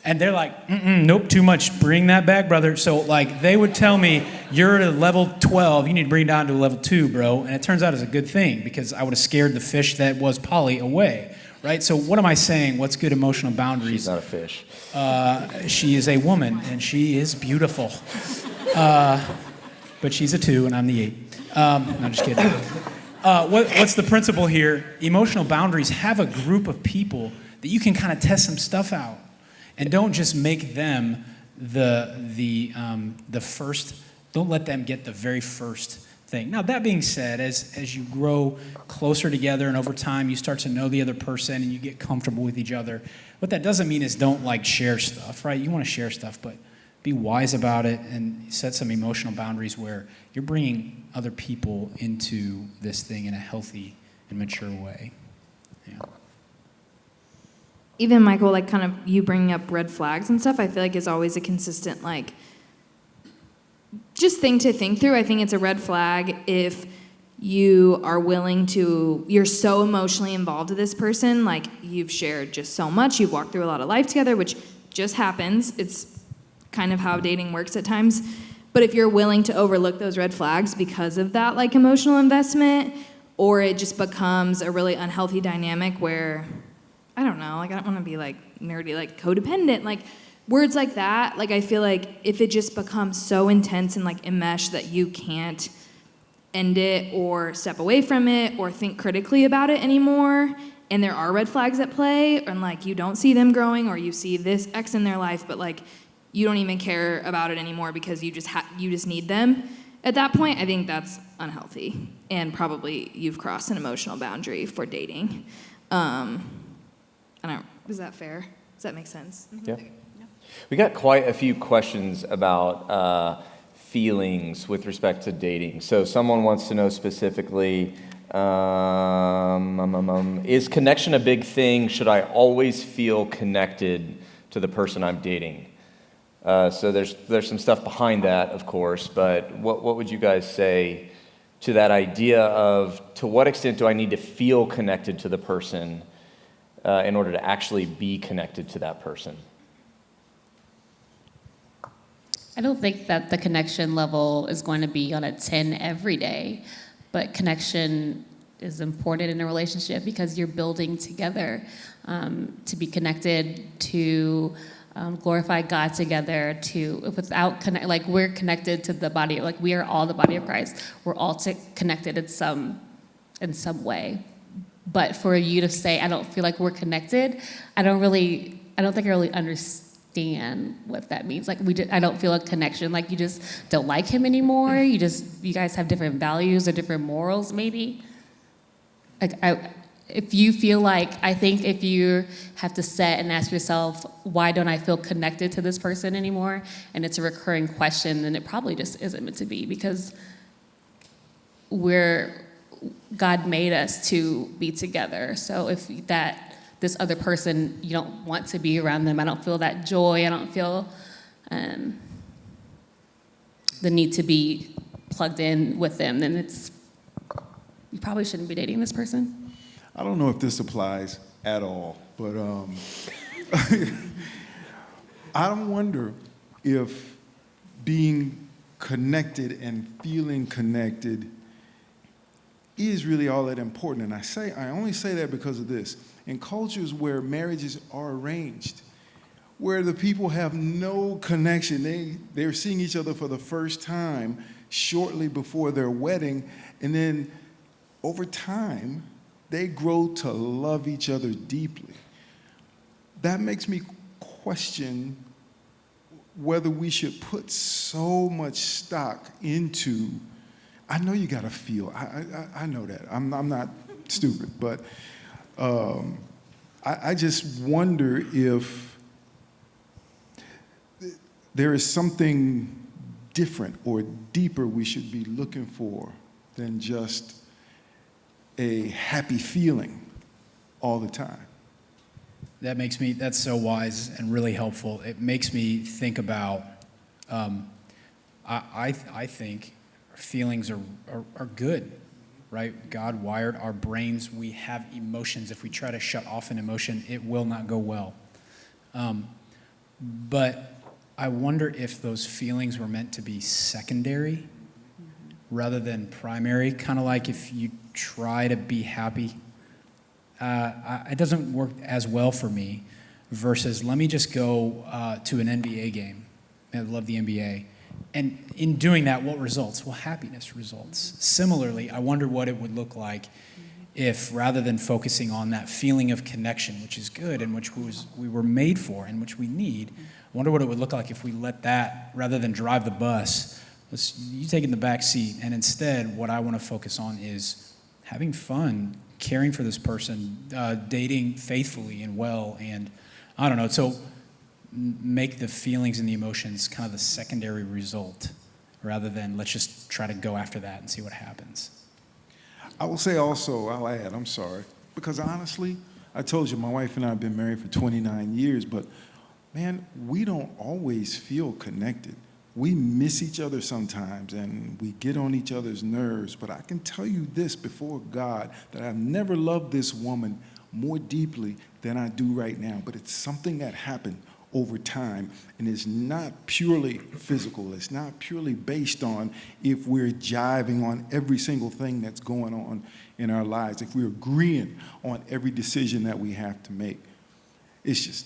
C: And they're like, nope, too much, bring that back, brother. So, like, they would tell me, you're at a level 12, you need to bring it down to a level 2, bro, and it turns out it's a good thing, because I would have scared the fish that was Polly away, right? So what am I saying? What's good emotional boundaries?
A: She's not a fish.
C: She is a woman, and she is beautiful. But she's a 2, and I'm the 8. No, I'm just kidding. What's the principle here? Emotional boundaries have a group of people that you can kind of test some stuff out, and don't just make them the first. Don't let them get the very first thing. Now, that being said, as you grow closer together and over time you start to know the other person and you get comfortable with each other, what that doesn't mean is don't share stuff, right? You want to share stuff, but be wise about it and set some emotional boundaries where you're bringing other people into this thing in a healthy and mature way. Yeah.
E: Even Michael, kind of you bringing up red flags and stuff, I feel like is always a consistent, just thing to think through. I think it's a red flag if you are willing to, you're so emotionally involved with this person, you've shared just so much, you've walked through a lot of life together, which just happens. It's kind of how dating works at times. But if you're willing to overlook those red flags because of that, emotional investment, or it just becomes a really unhealthy dynamic where, I don't know, I don't want to be nerdy, codependent, words like that, I feel like if it just becomes so intense and enmeshed that you can't end it or step away from it or think critically about it anymore, and there are red flags at play, and you don't see them growing, or you see this X in their life, but you don't even care about it anymore because you just need them. At that point, I think that's unhealthy, and probably you've crossed an emotional boundary for dating. Is that fair? Does that make sense?
A: Yeah. We got quite a few questions about feelings with respect to dating. So someone wants to know specifically, is connection a big thing? Should I always feel connected to the person I'm dating? So there's some stuff behind that, of course, but what would you guys say to that idea of, to what extent do I need to feel connected to the person in order to actually be connected to that person?
B: I don't think that the connection level is going to be on a 10 every day, but connection is important in a relationship because you're building together to be connected, to glorify God together, we're connected to the body, we are all the body of Christ. We're all connected in some way. But for you to say, I don't feel like we're connected, I don't think I really understand what that means. I don't feel a connection. You just don't like him anymore. You guys have different values or different morals, maybe. If you feel I think if you have to set and ask yourself, why don't I feel connected to this person anymore? And it's a recurring question, then it probably just isn't meant to be, because God made us to be together. So if this other person, you don't want to be around them, I don't feel that joy, I don't feel the need to be plugged in with them, then you probably shouldn't be dating this person.
F: I don't know if this applies at all, but I wonder if being connected and feeling connected is really all that important. And I only say that because of this. In cultures where marriages are arranged, where the people have no connection, they're seeing each other for the first time shortly before their wedding, and then over time, they grow to love each other deeply. That makes me question whether we should put so much stock into, I know you gotta feel, I know that, I'm not stupid, but I just wonder if there is something different or deeper we should be looking for than just a happy feeling all the time.
C: That's so wise and really helpful. It makes me think about, I think feelings are good, right? God wired our brains. We have emotions. If we try to shut off an emotion, it will not go well. But I wonder if those feelings were meant to be secondary rather than primary, kind of like if you try to be happy it doesn't work as well for me versus let me just go to an NBA game. I love the NBA. And in doing that, what results? Well, happiness results. Similarly, I wonder what it would look like if rather than focusing on that feeling of connection, which is good and which we were made for and which we need, I wonder what it would look like if we let that, rather than drive the bus, you take in the back seat, and instead what I want to focus on is having fun, caring for this person, dating faithfully and well, and I don't know, so make the feelings and the emotions kind of the secondary result rather than let's just try to go after that and see what happens.
F: I will say also, I'll add, I'm sorry, because honestly, I told you my wife and I have been married for 29 years, but man, we don't always feel connected. We miss each other sometimes and we get on each other's nerves, but I can tell you this before God, that I've never loved this woman more deeply than I do right now, but it's something that happened over time, and it's not purely physical. It's not purely based on if we're jiving on every single thing that's going on in our lives, if we're agreeing on every decision that we have to make. It's just,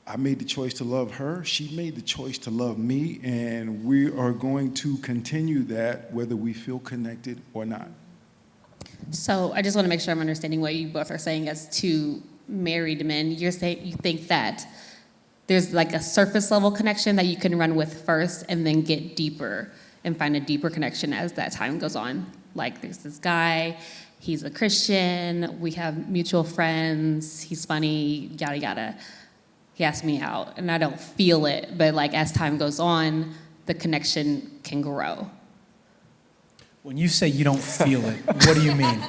F: I made the choice to love her, she made the choice to love me, and we are going to continue that whether we feel connected or not.
B: So I just want to make sure I'm understanding what you both are saying as two married men. You're saying you think that there's like a surface level connection that you can run with first and then get deeper and find a deeper connection as that time goes on. Like there's this guy, he's a Christian, we have mutual friends, he's funny, yada yada. He asked me out and I don't feel it, but like as time goes on, the connection can grow.
C: When you say you don't feel it, what do you mean?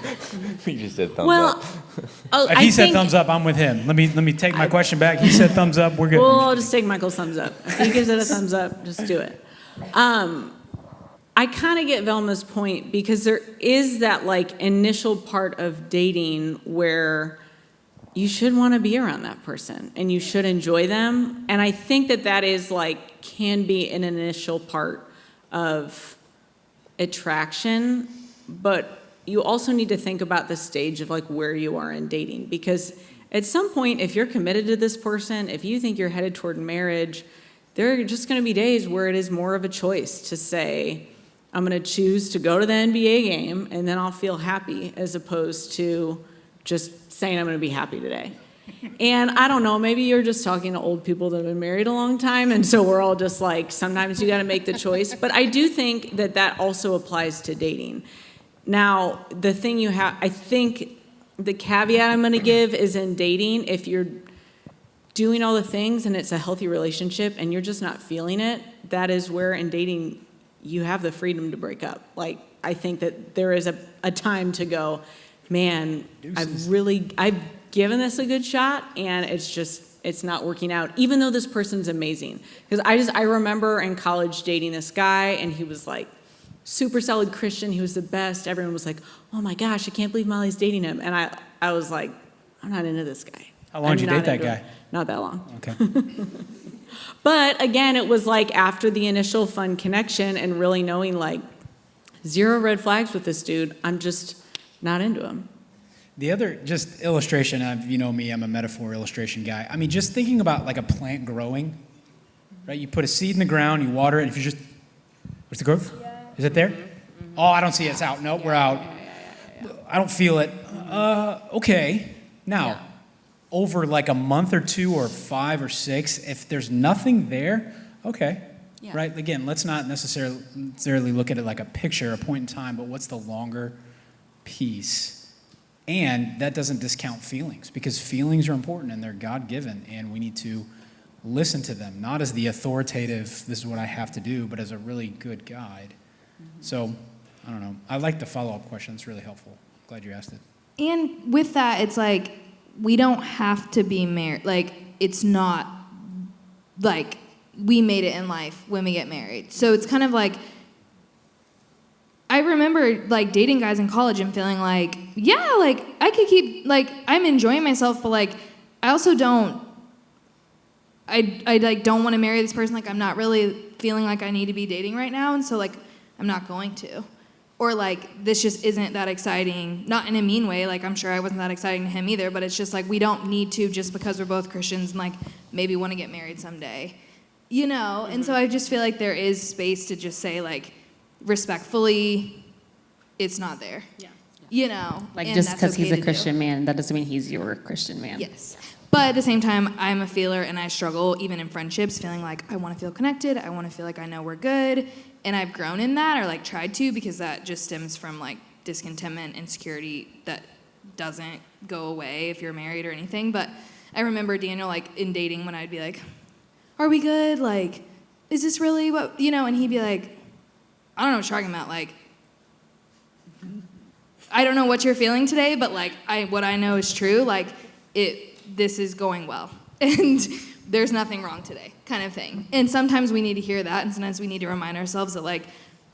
A: You just said thumbs up.
C: If he said thumbs up, I'm with him. Let me take my question back. He said thumbs up, we're good.
D: Well, I'll just take Michael's thumbs up. If he gives it a thumbs up, just do it. I kind of get Velma's point because there is that like initial part of dating where you should want to be around that person and you should enjoy them. And I think that is like, can be an initial part of attraction, but you also need to think about the stage of like where you are in dating, because at some point, if you're committed to this person, if you think you're headed toward marriage, there are just going to be days where it is more of a choice to say, I'm going to choose to go to the NBA game and then I'll feel happy, as opposed to just saying I'm going to be happy today. And I don't know, maybe you're just talking to old people that have been married a long time, and so we're all just like, sometimes you got to make the choice. But I do think that also applies to dating. Now, the thing I think the caveat I'm going to give is in dating, if you're doing all the things and it's a healthy relationship and you're just not feeling it, that is where in dating you have the freedom to break up. Like, I think that there is a time to go, man, I've given this a good shot and it's not working out, even though this person's amazing. Because I remember in college dating this guy, and he was like super solid Christian. He was the best. Everyone was like, oh my gosh, I can't believe Molly's dating him. And I was like, I'm not into this guy.
C: How long did you date that guy?
D: Not that long.
C: Okay.
D: But again, it was like after the initial fun connection and really knowing like 0 red flags with this dude, I'm just not into him.
C: The other just illustration, you know me, I'm a metaphor illustration guy. I mean, just thinking about like a plant growing, right? You put a seed in the ground, you water it, and if you just, where's the growth? Yeah. Is it there? Mm-hmm. Oh, I don't see it, it's out. Nope, we're out. Yeah. I don't feel it. Okay. Now, over like a month or 2 or 5 or 6, if there's nothing there, okay. Yeah. Right? Again, let's not necessarily look at it like a picture, a point in time, but what's the longer piece? And that doesn't discount feelings, because feelings are important and they're God-given, and we need to listen to them, not as the authoritative, this is what I have to do, but as a really good guide. Mm-hmm. So, I don't know. I like the follow-up question. It's really helpful. Glad you asked it.
E: And with that, it's like, we don't have to be married. Like, it's not like we made it in life when we get married. So it's kind of like, I remember like dating guys in college and feeling like, yeah, like I could keep, like I'm enjoying myself, but like I also don't, I like don't want to marry this person. Like I'm not really feeling like I need to be dating right now, and so like I'm not going to. or like this just isn't that exciting, not in a mean way, like I'm sure I wasn't that exciting to him either, but it's just like we don't need to just because we're both Christians and like maybe want to get married someday, you know? And so I just feel like there is space to just say like respectfully, it's not there.
B: Yeah.
E: You know?
B: Like
E: and
B: just
E: that's
B: because
E: okay
B: he's a
E: to do.
B: Christian man, that doesn't mean he's your Christian man.
E: Yes. But at the same time, I'm a feeler and I struggle even in friendships feeling like I want to feel connected. I want to feel like I know we're good. And I've grown in that or like tried to because that just stems from like discontentment, insecurity that doesn't go away if you're married or anything. But I remember Daniel like in dating when I'd be like, are we good? Like, is this really what, you know? And he'd be like, I don't know what you're talking about. Like, I don't know what you're feeling today, but like what I know is true. Like this is going well. And there's nothing wrong today, kind of thing. And sometimes we need to hear that, and sometimes we need to remind ourselves that like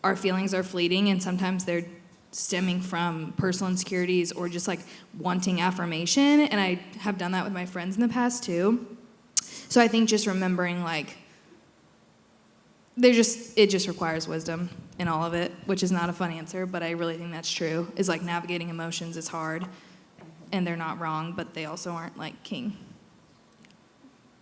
E: our feelings are fleeting, and sometimes they're stemming from personal insecurities or just like wanting affirmation. And I have done that with my friends in the past too. So I think just remembering like it just requires wisdom in all of it, which is not a fun answer, but I really think that's true. Is like navigating emotions is hard, and they're not wrong, but they also aren't like king.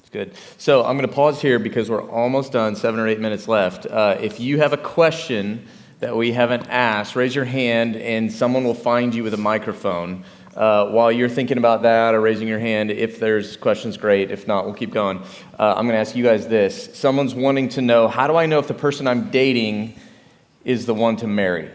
A: Good. So I'm going to pause here because we're almost done, 7 or 8 minutes left. If you have a question that we haven't asked, raise your hand and someone will find you with a microphone. While you're thinking about that or raising your hand, if there's questions, great. If not, we'll keep going. I'm going to ask you guys this. Someone's wanting to know, how do I know if the person I'm dating is the one to marry?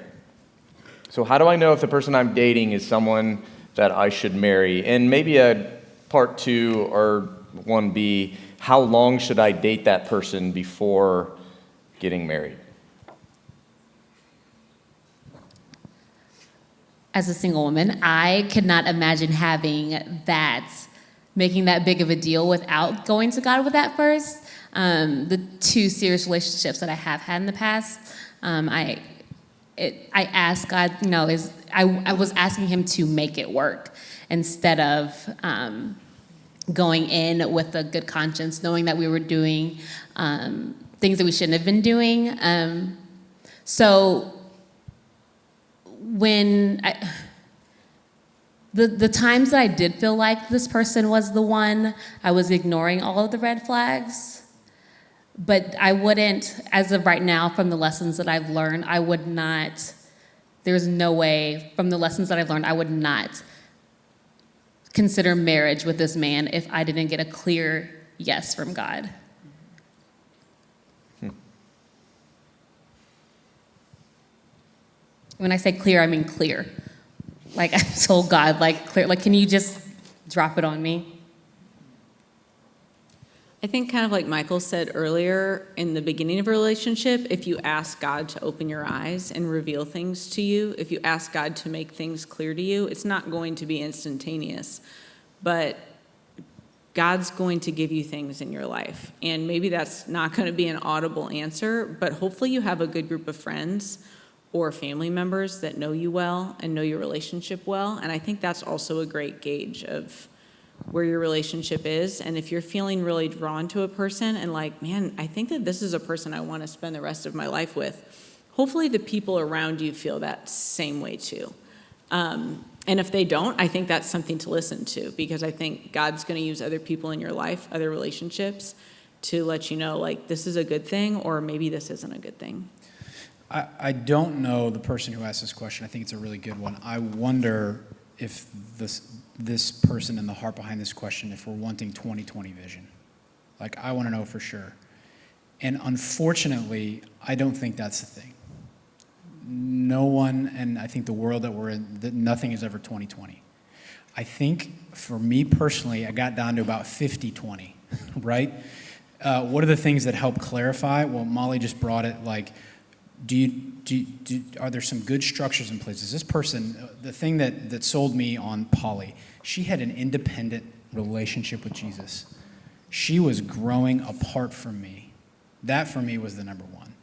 A: So how do I know if the person I'm dating is someone that I should marry? And maybe a part 2 or 1B, how long should I date that person before getting married?
B: As a single woman, I could not imagine making that big of a deal without going to God with that first. The 2 serious relationships that I have had in the past, I asked God, you know, I was asking him to make it work instead of going in with a good conscience, knowing that we were doing things that we shouldn't have been doing. So when the times that I did feel like this person was the one, I was ignoring all of the red flags. But I wouldn't, as of right now, from the lessons that I've learned, I would not, there's no way, from the lessons that I've learned, I would not consider marriage with this man if I didn't get a clear yes from God. When I say clear, I mean clear. Like I told God, like clear, like can you just drop it on me?
D: I think kind of like Michael said earlier, in the beginning of a relationship, if you ask God to open your eyes and reveal things to you, if you ask God to make things clear to you, it's not going to be instantaneous, but God's going to give you things in your life. And maybe that's not going to be an audible answer, but hopefully you have a good group of friends or family members that know you well and know your relationship well. And I think that's also a great gauge of where your relationship is. And if you're feeling really drawn to a person and like, man, I think that this is a person I want to spend the rest of my life with, hopefully the people around you feel that same way too. And if they don't, I think that's something to listen to, because I think God's going to use other people in your life, other relationships, to let you know, like, this is a good thing, or maybe this isn't a good thing.
C: I don't know the person who asked this question. I think it's a really good one. I wonder if this person in the heart behind this question, if we're wanting 20/20 vision. Like, I want to know for sure. And unfortunately, I don't think that's the thing. No one, and I think the world that we're in, that nothing is ever 20/20. I think for me personally, I got down to about 50/20, right? What are the things that help clarify? Well, Molly just brought it, like, are there some good structures in place? Is this person, the thing that sold me on Polly, she had an independent relationship with Jesus. She was growing apart from me. That for me was the number one.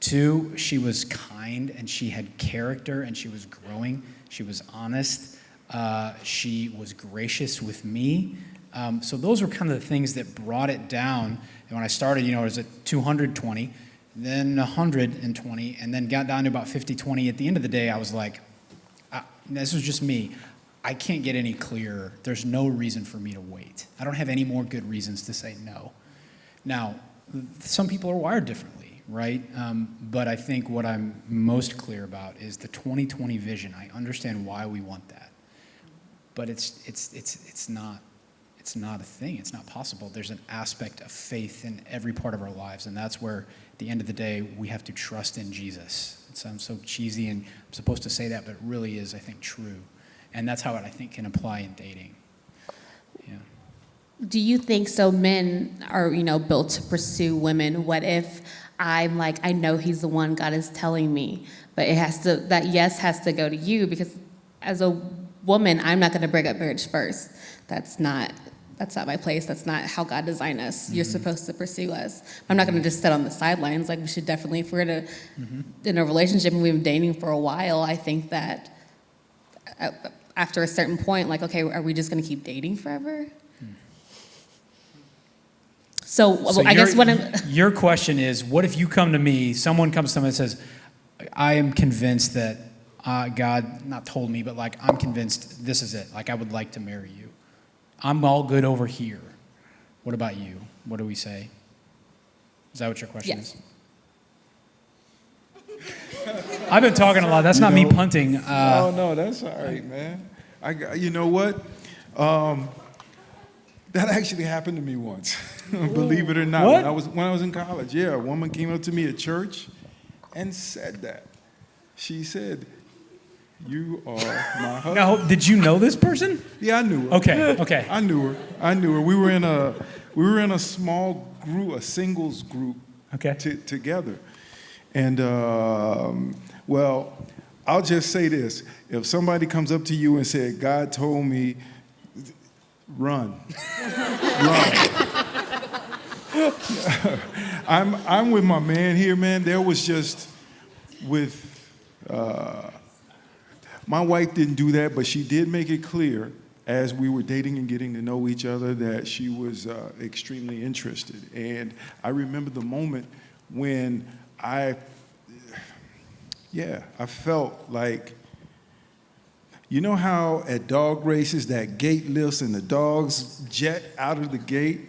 C: 2, she was kind and she had character and she was growing. She was honest. She was gracious with me. So those were kind of the things that brought it down. And when I started, it was at 220. then 120, and then got down to about 50-20. At the end of the day, I was like, this was just me. I can't get any clearer. There's no reason for me to wait. I don't have any more good reasons to say no. Now, some people are wired differently, right? But I think what I'm most clear about is the 2020 vision. I understand why we want that, but it's not a thing. It's not possible. There's an aspect of faith in every part of our lives, and that's where, at the end of the day, we have to trust in Jesus. It sounds so cheesy, and I'm supposed to say that, but it really is, I think, true. And that's how it, I think, can apply in dating. Yeah.
B: Do you think so? Men are, built to pursue women. What if I'm like, I know he's the one God is telling me, but that yes has to go to you, because as a woman, I'm not going to bring up marriage first. That's not my place. That's not how God designed us. You're supposed to pursue us. I'm not going to just sit on the sidelines. Like, we should definitely, if we're in a relationship and we've been dating for a while, I think that after a certain point, like, okay, are we just going to keep dating forever? So I guess
C: your question is, what if you come to me, someone comes to me and says, I am convinced that God, not told me, but like, I'm convinced this is it. Like, I would like to marry you. I'm all good over here. What about you? What do we say? Is that what your question
B: Yes.
C: is? I've been talking a lot. That's not me punting.
F: No, that's all right, man. You know what? That actually happened to me once. Believe it or not.
C: What?
F: When I was in college, a woman came up to me at church and said that. She said, "You are my husband."
C: Now, did you know this person?
F: Yeah, I knew her.
C: Okay.
F: I knew her. We were in a small group, a singles group, together. And well, I'll just say this: if somebody comes up to you and said, "God told me," run. I'm with my man here, man. There was just with. My wife didn't do that, but she did make it clear as we were dating and getting to know each other that she was extremely interested. And I remember the moment when I felt like, you know how at dog races that gate lifts and the dogs jet out of the gate?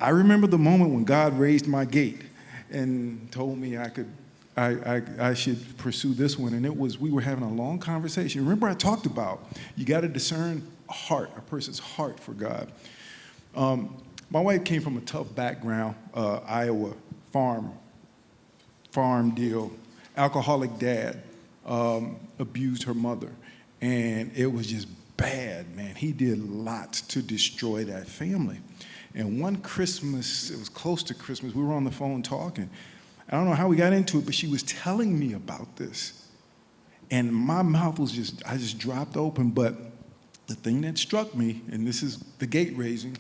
F: I remember the moment when God raised my gate and told me I should pursue this one. And we were having a long conversation. Remember I talked about, you got to discern a person's heart for God. My wife came from a tough background, Iowa, farm deal, alcoholic dad, abused her mother. And it was just bad, man. He did lots to destroy that family. And one Christmas, it was close to Christmas, we were on the phone talking. I don't know how we got into it, but she was telling me about this. And my mouth was I just dropped open. But the thing that struck me, and this is the gate raising,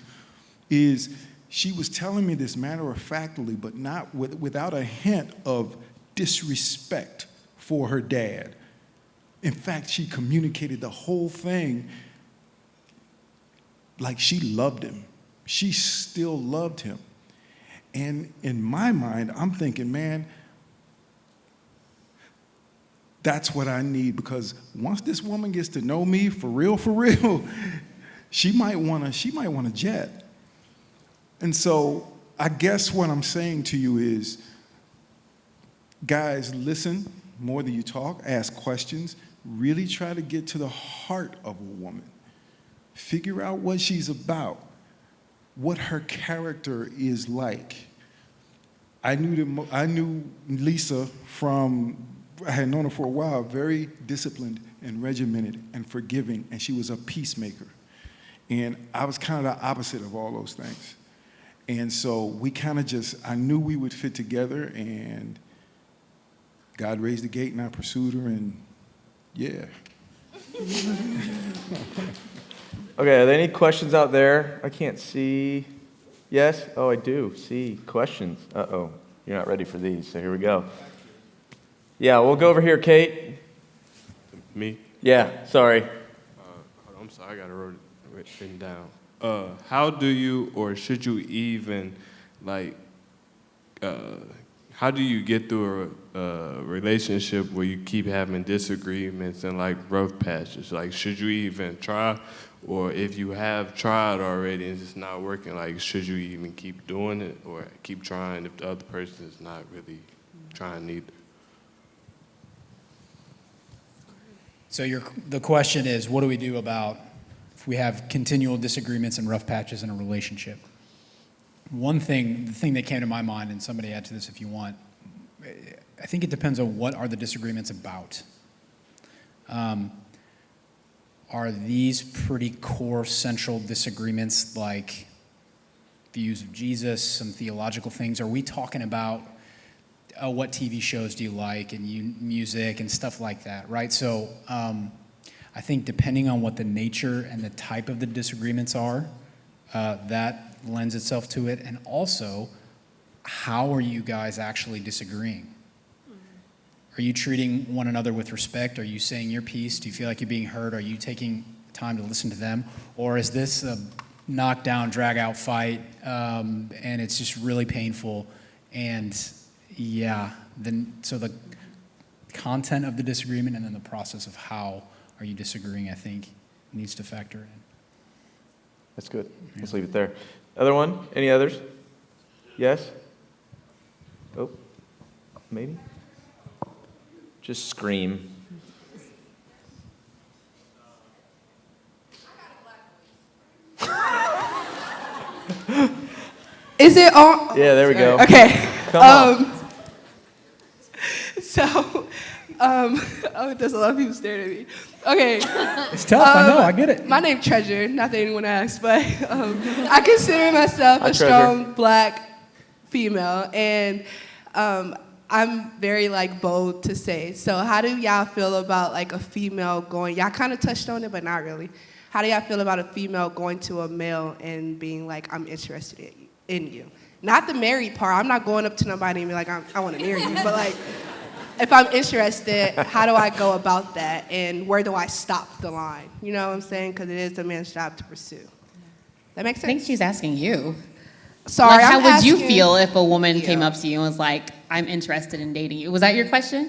F: is she was telling me this matter-of-factly, but not without a hint of disrespect for her dad. In fact, she communicated the whole thing like she loved him. She still loved him. And in my mind, I'm thinking, man, that's what I need, because once this woman gets to know me for real, she might want a jet. And so I guess what I'm saying to you is, guys, listen more than you talk, ask questions, really try to get to the heart of a woman. Figure out what she's about, what her character is like. I knew Lisa I had known her for a while, very disciplined and regimented and forgiving, and she was a peacemaker. And I was kind of the opposite of all those things. And so we kind of I knew we would fit together, and God raised the gate and I pursued her, and yeah.
A: Okay, are there any questions out there? I can't see. Yes? Oh, I do see questions. Uh-oh, you're not ready for these, so here we go. Yeah, we'll go over here, Kate.
G: Me?
A: Yeah, sorry.
G: I'm sorry, I got to write it down. How do you, or should you even, how do you get through a relationship where you keep having disagreements and like rough patches? Like, should you even try? Or if you have tried already and it's not working, like, should you even keep doing it or keep trying if the other person is not really trying either?
C: So the question is, what do we do about if we have continual disagreements and rough patches in a relationship? The thing that came to my mind, and somebody add to this if you want, I think it depends on what are the disagreements about. Are these pretty core central disagreements like views of Jesus, some theological things? Are we talking about what TV shows do you like and music and stuff like that, right? So I think depending on what the nature and the type of the disagreements are, that lends itself to it. And also, how are you guys actually disagreeing? Are you treating one another with respect? Are you saying your piece? Do you feel like you're being heard? Are you taking time to listen to them? Or is this a knockdown, drag-out fight, and it's just really painful? And so the content of the disagreement and then the process of how are you disagreeing, I think, needs to factor in.
A: That's good. Let's leave it there. Other one? Any others? Yes? Oh, maybe? Just scream.
H: Is it on?
A: Yeah, there we go.
H: Okay.
A: Come on.
H: Oh, there's a lot of people staring at me. Okay.
C: It's tough, I know, I get it.
H: My name's Treasure, not that anyone asked, but I consider myself
A: Hi,
H: a strong Black female, and I'm very bold to say. So how do y'all feel about a female going? Y'all kind of touched on it, but not really. How do y'all feel about a female going to a male and being like, I'm interested in you? Not the married part. I'm not going up to nobody and be like, I want to marry you, but if I'm interested, how do I go about that, and where do I stop the line? You know what I'm saying? Because it is a man's job to pursue. That makes sense?
B: I think she's asking you.
H: Sorry,
B: How
H: I'm
B: would you
H: asking-
B: feel if a woman came
H: Yeah.
B: up to you and was like, I'm interested in dating you? Was that your question?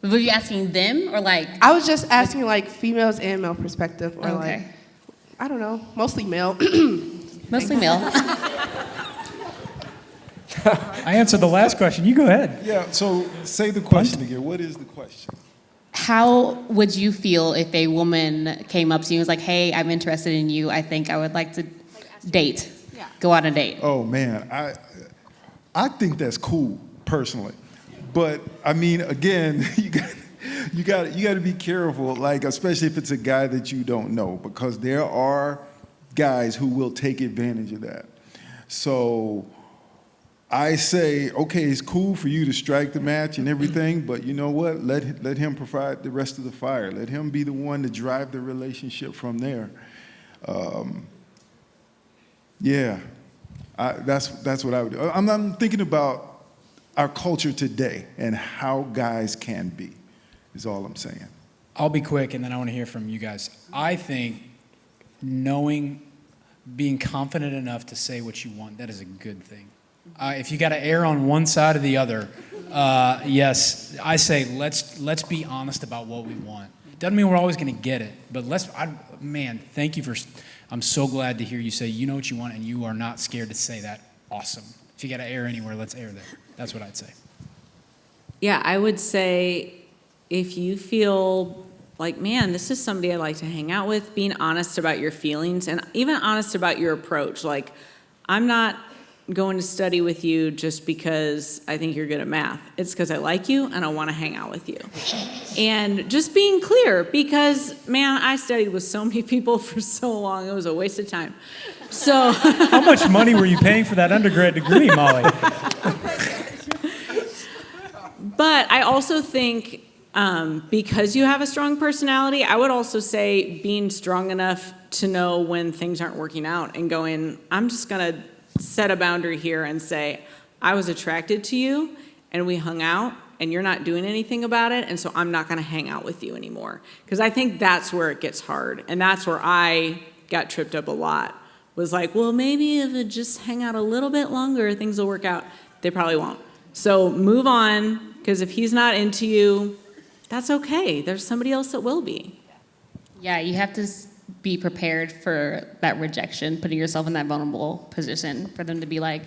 B: Were you asking them or
H: I was just asking females and male perspective, or
B: Okay.
H: I don't know, mostly male.
B: Mostly male.
C: I answered the last question. You go ahead.
F: Yeah, so say the question again. What is the question?
B: How would you feel if a woman came up to you and was like, hey, I'm interested in you. I think I would like to date.
H: Yeah.
B: Go on a date.
F: Oh man, I think that's cool personally, but I mean, again, you got to be careful, especially if it's a guy that you don't know, because there are guys who will take advantage of that. So I say, okay, it's cool for you to strike the match and everything, but you know what? Let him provide the rest of the fire. Let him be the one to drive the relationship from there. That's what I would do. I'm thinking about our culture today and how guys can be, is all I'm saying.
C: I'll be quick, and then I want to hear from you guys. I think being confident enough to say what you want, that is a good thing. If you got to err on one side or the other, yes, I say let's be honest about what we want. Doesn't mean we're always going to get it, but thank you I'm so glad to hear you say you know what you want and you are not scared to say that. Awesome. If you got to err anywhere, let's err there. That's what I'd say.
D: Yeah, I would say if you feel like, man, this is somebody I'd like to hang out with, being honest about your feelings and even honest about your approach. Like, I'm not going to study with you just because I think you're good at math. It's because I like you and I want to hang out with you. And just being clear, because, man, I studied with so many people for so long, it was a waste of time. So
C: How much money were you paying for that undergrad degree, Molly?
D: But I also think because you have a strong personality, I would also say being strong enough to know when things aren't working out and going, I'm just going to set a boundary here and say, I was attracted to you and we hung out and you're not doing anything about it, and so I'm not going to hang out with you anymore. Because I think that's where it gets hard, and that's where I got tripped up a lot. Was like, well, maybe if it just hang out a little bit longer, things will work out. They probably won't. So move on, because if he's not into you, that's okay. There's somebody else that will be.
B: Yeah, you have to be prepared for that rejection, putting yourself in that vulnerable position for them to be like,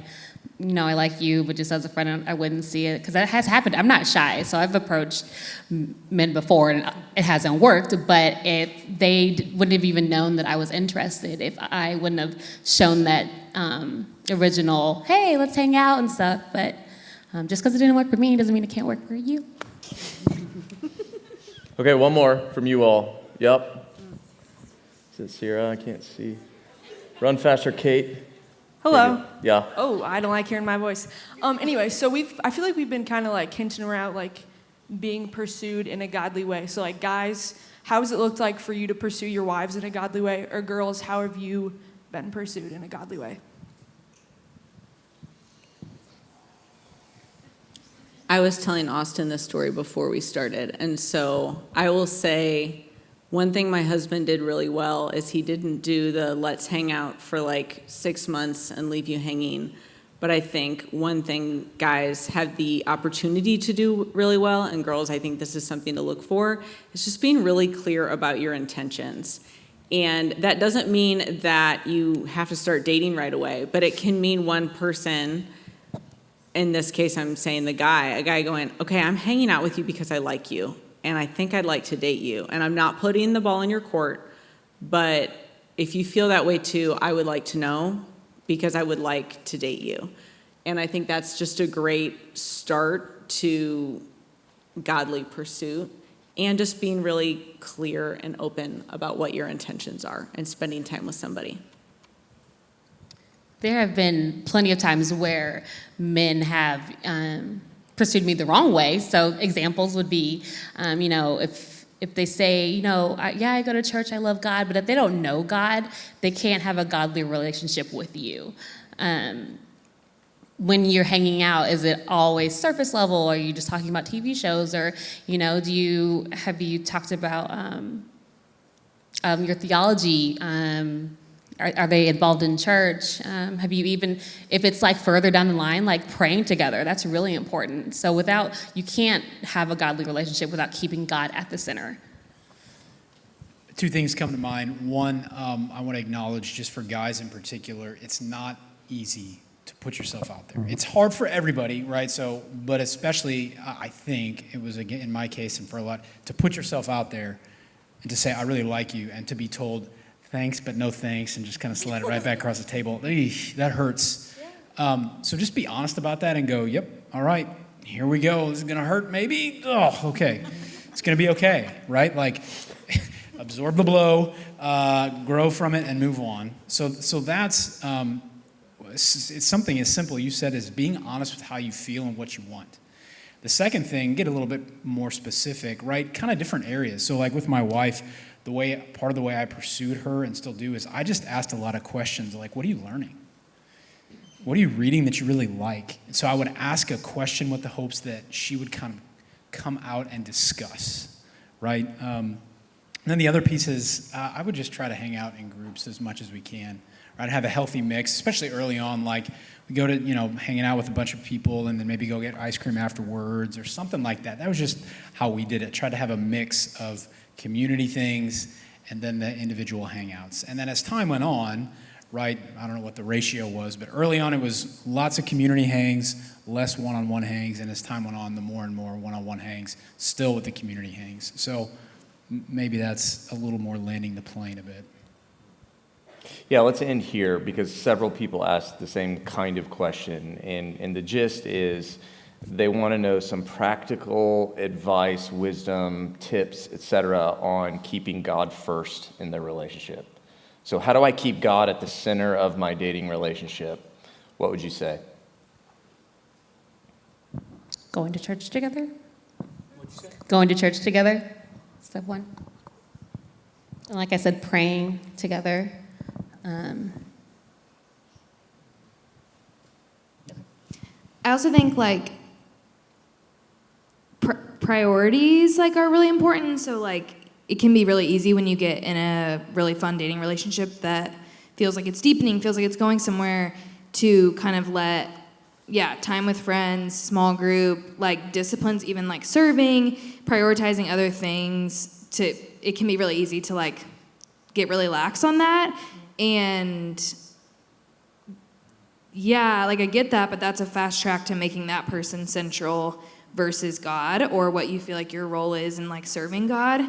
B: I like you, but just as a friend, I wouldn't see it. Because that has happened. I'm not shy, so I've approached men before, and it hasn't worked. But if they wouldn't have even known that I was interested, if I wouldn't have shown that original, hey, let's hang out and stuff. But just because it didn't work for me doesn't mean it can't work for you.
A: Okay, one more from you all. Yep. Is it Sierra? I can't see. Run faster, Kate.
I: Hello.
A: Yeah.
I: Oh, I don't like hearing my voice. Anyway, so I feel like we've been kind of like hinting around like being pursued in a godly way. So like guys, how has it looked like for you to pursue your wives in a godly way? Or girls, how have you been pursued in a godly way?
D: I was telling Austin this story before we started, and so I will say one thing my husband did really well is he didn't do the let's hang out for like 6 months and leave you hanging. But I think one thing guys have the opportunity to do really well, and girls, I think this is something to look for, is just being really clear about your intentions. And that doesn't mean that you have to start dating right away, but it can mean one person, in this case I'm saying a guy going, okay, I'm hanging out with you because I like you. And I think I'd like to date you. And I'm not putting the ball in your court, but if you feel that way too, I would like to know, because I would like to date you. And I think that's just a great start to godly pursuit, and just being really clear and open about what your intentions are and spending time with somebody.
B: There have been plenty of times where men have pursued me the wrong way. So examples would be, if they say, I go to church, I love God, but if they don't know God, they can't have a godly relationship with you. When you're hanging out, is it always surface level? Or are you just talking about TV shows? Or, have you talked about your theology? Are they involved in church? Have you even, if it's like further down the line, like praying together, that's really important. So you can't have a godly relationship without keeping God at the center.
C: Two things come to mind. One, I want to acknowledge, just for guys in particular, it's not easy to put yourself out there. It's hard for everybody, right? But especially, I think, it was, again, in my case and for a lot, to put yourself out there and to say, I really like you, and to be told, thanks, but no thanks, and just kind of slide it right back across the table. Eesh, that hurts. So just be honest about that and go, yep, all right, here we go. This is going to hurt maybe? Oh, okay. It's going to be okay, right? Like, absorb the blow, grow from it, and move on. So that's, it's something as simple, you said, as being honest with how you feel and what you want. The second thing, get a little bit more specific, right? Kind of different areas. So like with my wife, part of the way I pursued her and still do is I just asked a lot of questions like, what are you learning? What are you reading that you really like? And so I would ask a question with the hopes that she would kind of come out and discuss, right? And then the other piece is I would just try to hang out in groups as much as we can, right? Have a healthy mix, especially early on. Like we go to, hanging out with a bunch of people and then maybe go get ice cream afterwards or something like that. That was just how we did it. Try to have a mix of community things and then the individual hangouts. And then as time went on, right, I don't know what the ratio was, but early on it was lots of community hangs, less one-on-one hangs, and as time went on, the more and more one-on-one hangs, still with the community hangs. So maybe that's a little more landing the plane a bit.
A: Yeah, let's end here because several people asked the same kind of question, and the gist is they want to know some practical advice, wisdom, tips, etc. on keeping God first in their relationship. So how do I keep God at the center of my dating relationship? What would you say?
B: Going to church together? What'd you say? Going to church together, step one. And like I said, praying together.
E: I also think like priorities like are really important. So like it can be really easy when you get in a really fun dating relationship that feels like it's deepening, feels like it's going somewhere, to kind of let yeah, time with friends, small group, like disciplines, even like serving, prioritizing other things. It can be really easy to like get really lax on that. And yeah, like I get that, but that's a fast track to making that person central versus God, or what you feel like your role is in like serving God.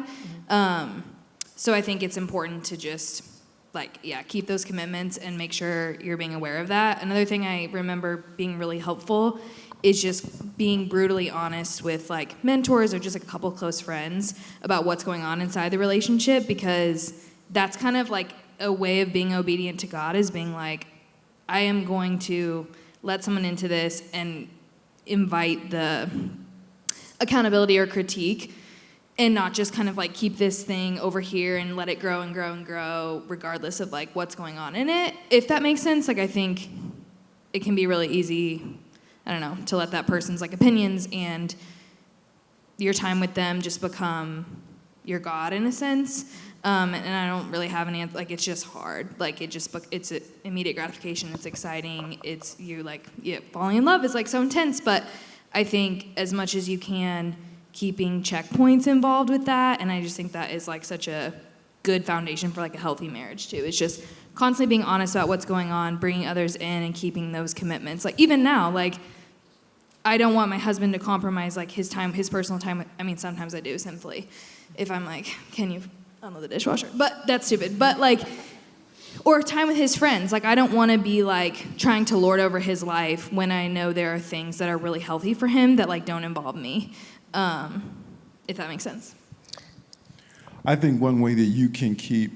E: So I think it's important to just like, yeah, keep those commitments and make sure you're being aware of that. Another thing I remember being really helpful is just being brutally honest with like mentors or just like a couple close friends about what's going on inside the relationship, because that's kind of like a way of being obedient to God, is being like, I am going to let someone into this and invite the accountability or critique, and not just kind of like keep this thing over here and let it grow and grow and grow regardless of like what's going on in it. If that makes sense, like I think it can be really easy, I don't know, to let that person's like opinions and your time with them just become your God in a sense. And I don't really have any, like, it's just hard. Like, it's immediate gratification. It's exciting. It's you, like, yeah, falling in love is, like, so intense. But I think as much as you can, keeping checkpoints involved with that. And I just think that is, like, such a good foundation for, like, a healthy marriage, too. It's just constantly being honest about what's going on, bringing others in, and keeping those commitments. Like, even now, like, I don't want my husband to compromise, like, his time, his personal time. I mean, sometimes I do, simply. If I'm like, can you unload the dishwasher? But that's stupid. But like, or time with his friends. Like, I don't want to be like trying to lord over his life when I know there are things that are really healthy for him that like don't involve me. If that makes sense.
F: I think one way that you can keep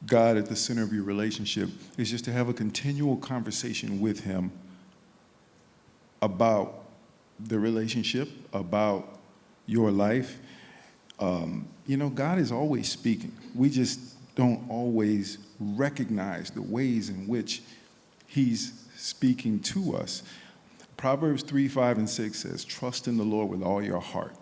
F: God at the center of your relationship is just to have a continual conversation with him about the relationship, about your life. You know, God is always speaking. We just don't always recognize the ways in which he's speaking to us. Proverbs 3, 5, and 6 says, trust in the Lord with all your heart.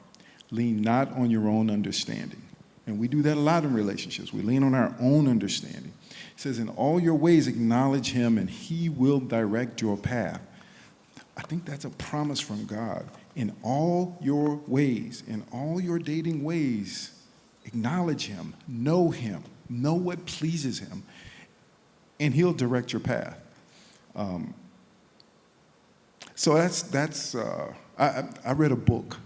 F: Lean not on your own understanding. And we do that a lot in relationships. We lean on our own understanding. It says, in all your ways acknowledge him, and he will direct your path. I think that's a promise from God. In all your ways, in all your dating ways, acknowledge him, know what pleases him, and he'll direct your path. So I read a book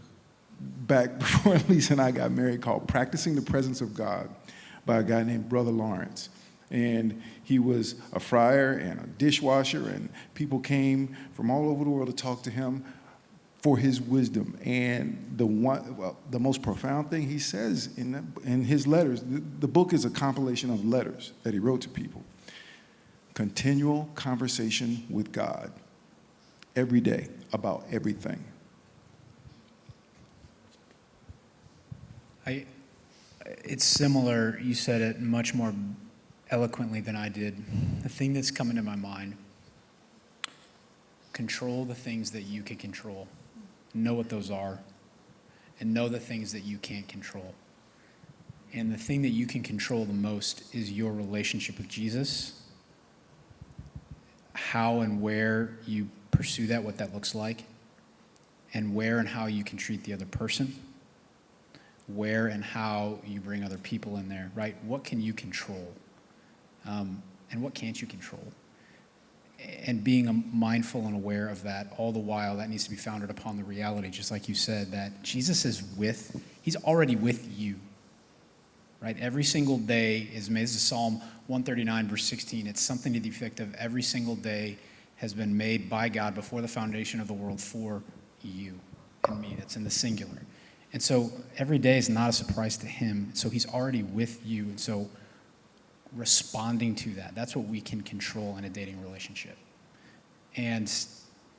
F: back before Lisa and I got married called Practicing the Presence of God by a guy named Brother Lawrence. And he was a friar and a dishwasher, and people came from all over the world to talk to him for his wisdom. And the most profound thing he says in his letters, the book is a compilation of letters that he wrote to people. Continual conversation with God every day about everything.
C: It's similar. You said it much more eloquently than I did. The thing that's coming to my mind: control the things that you can control. Know what those are, and know the things that you can't control. And the thing that you can control the most is your relationship with Jesus. How and where you pursue that, what that looks like, and where and how you can treat the other person, where and how you bring other people in there, right? What can you control, and what can't you control? And being mindful and aware of that all the while, that needs to be founded upon the reality, just like you said, that Jesus is he's already with you, right? Every single day is made. This is Psalm 139, verse 16. It's something to the effect of every single day has been made by God before the foundation of the world for you and me. That's in the singular. And so every day is not a surprise to him. So he's already with you. And so responding to that, that's what we can control in a dating relationship. And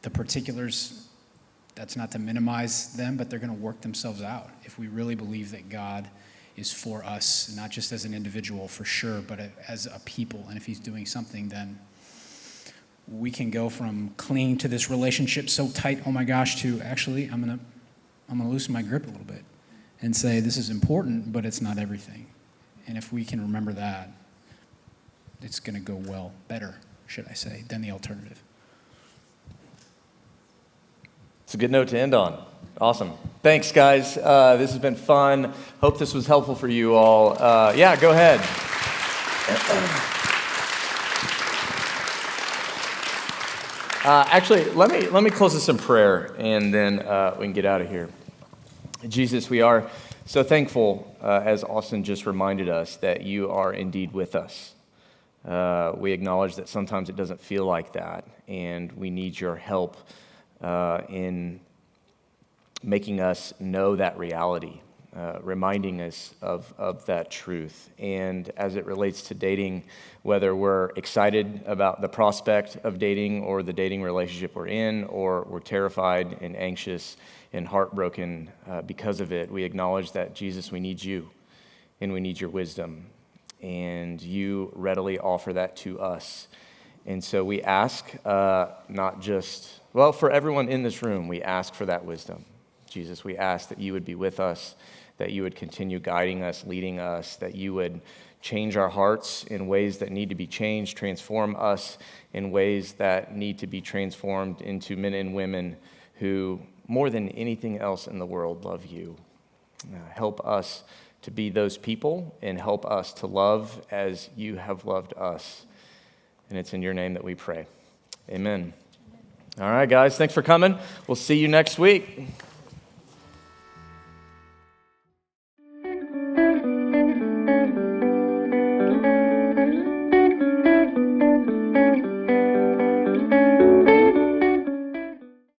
C: the particulars, that's not to minimize them, but they're going to work themselves out if we really believe that God is for us, not just as an individual for sure, but as a people. And if he's doing something, then we can go from clinging to this relationship so tight, oh my gosh, to actually I'm gonna loosen my grip a little bit and say this is important, but it's not everything. And if we can remember that, it's going to go better, should I say, than the alternative.
A: It's a good note to end on. Awesome. Thanks, guys. This has been fun. Hope this was helpful for you all. Yeah, go ahead. Actually, let me close this in prayer, and then we can get out of here. Jesus, we are so thankful, as Austin just reminded us, that you are indeed with us. We acknowledge that sometimes it doesn't feel like that, and we need your help in making us know that reality, reminding us of that truth. And as it relates to dating, whether we're excited about the prospect of dating or the dating relationship we're in, or we're terrified and anxious and heartbroken because of it, we acknowledge that, Jesus, we need you and we need your wisdom. And you readily offer that to us. And so we ask, not just, well, for everyone in this room, we ask for that wisdom. Jesus, we ask that you would be with us, that you would continue guiding us, leading us, that you would change our hearts in ways that need to be changed, transform us in ways that need to be transformed into men and women who, more than anything else in the world, love you. Help us to be those people, and help us to love as you have loved us. And it's in your name that we pray. Amen. All right, guys, thanks for coming. We'll see you next week.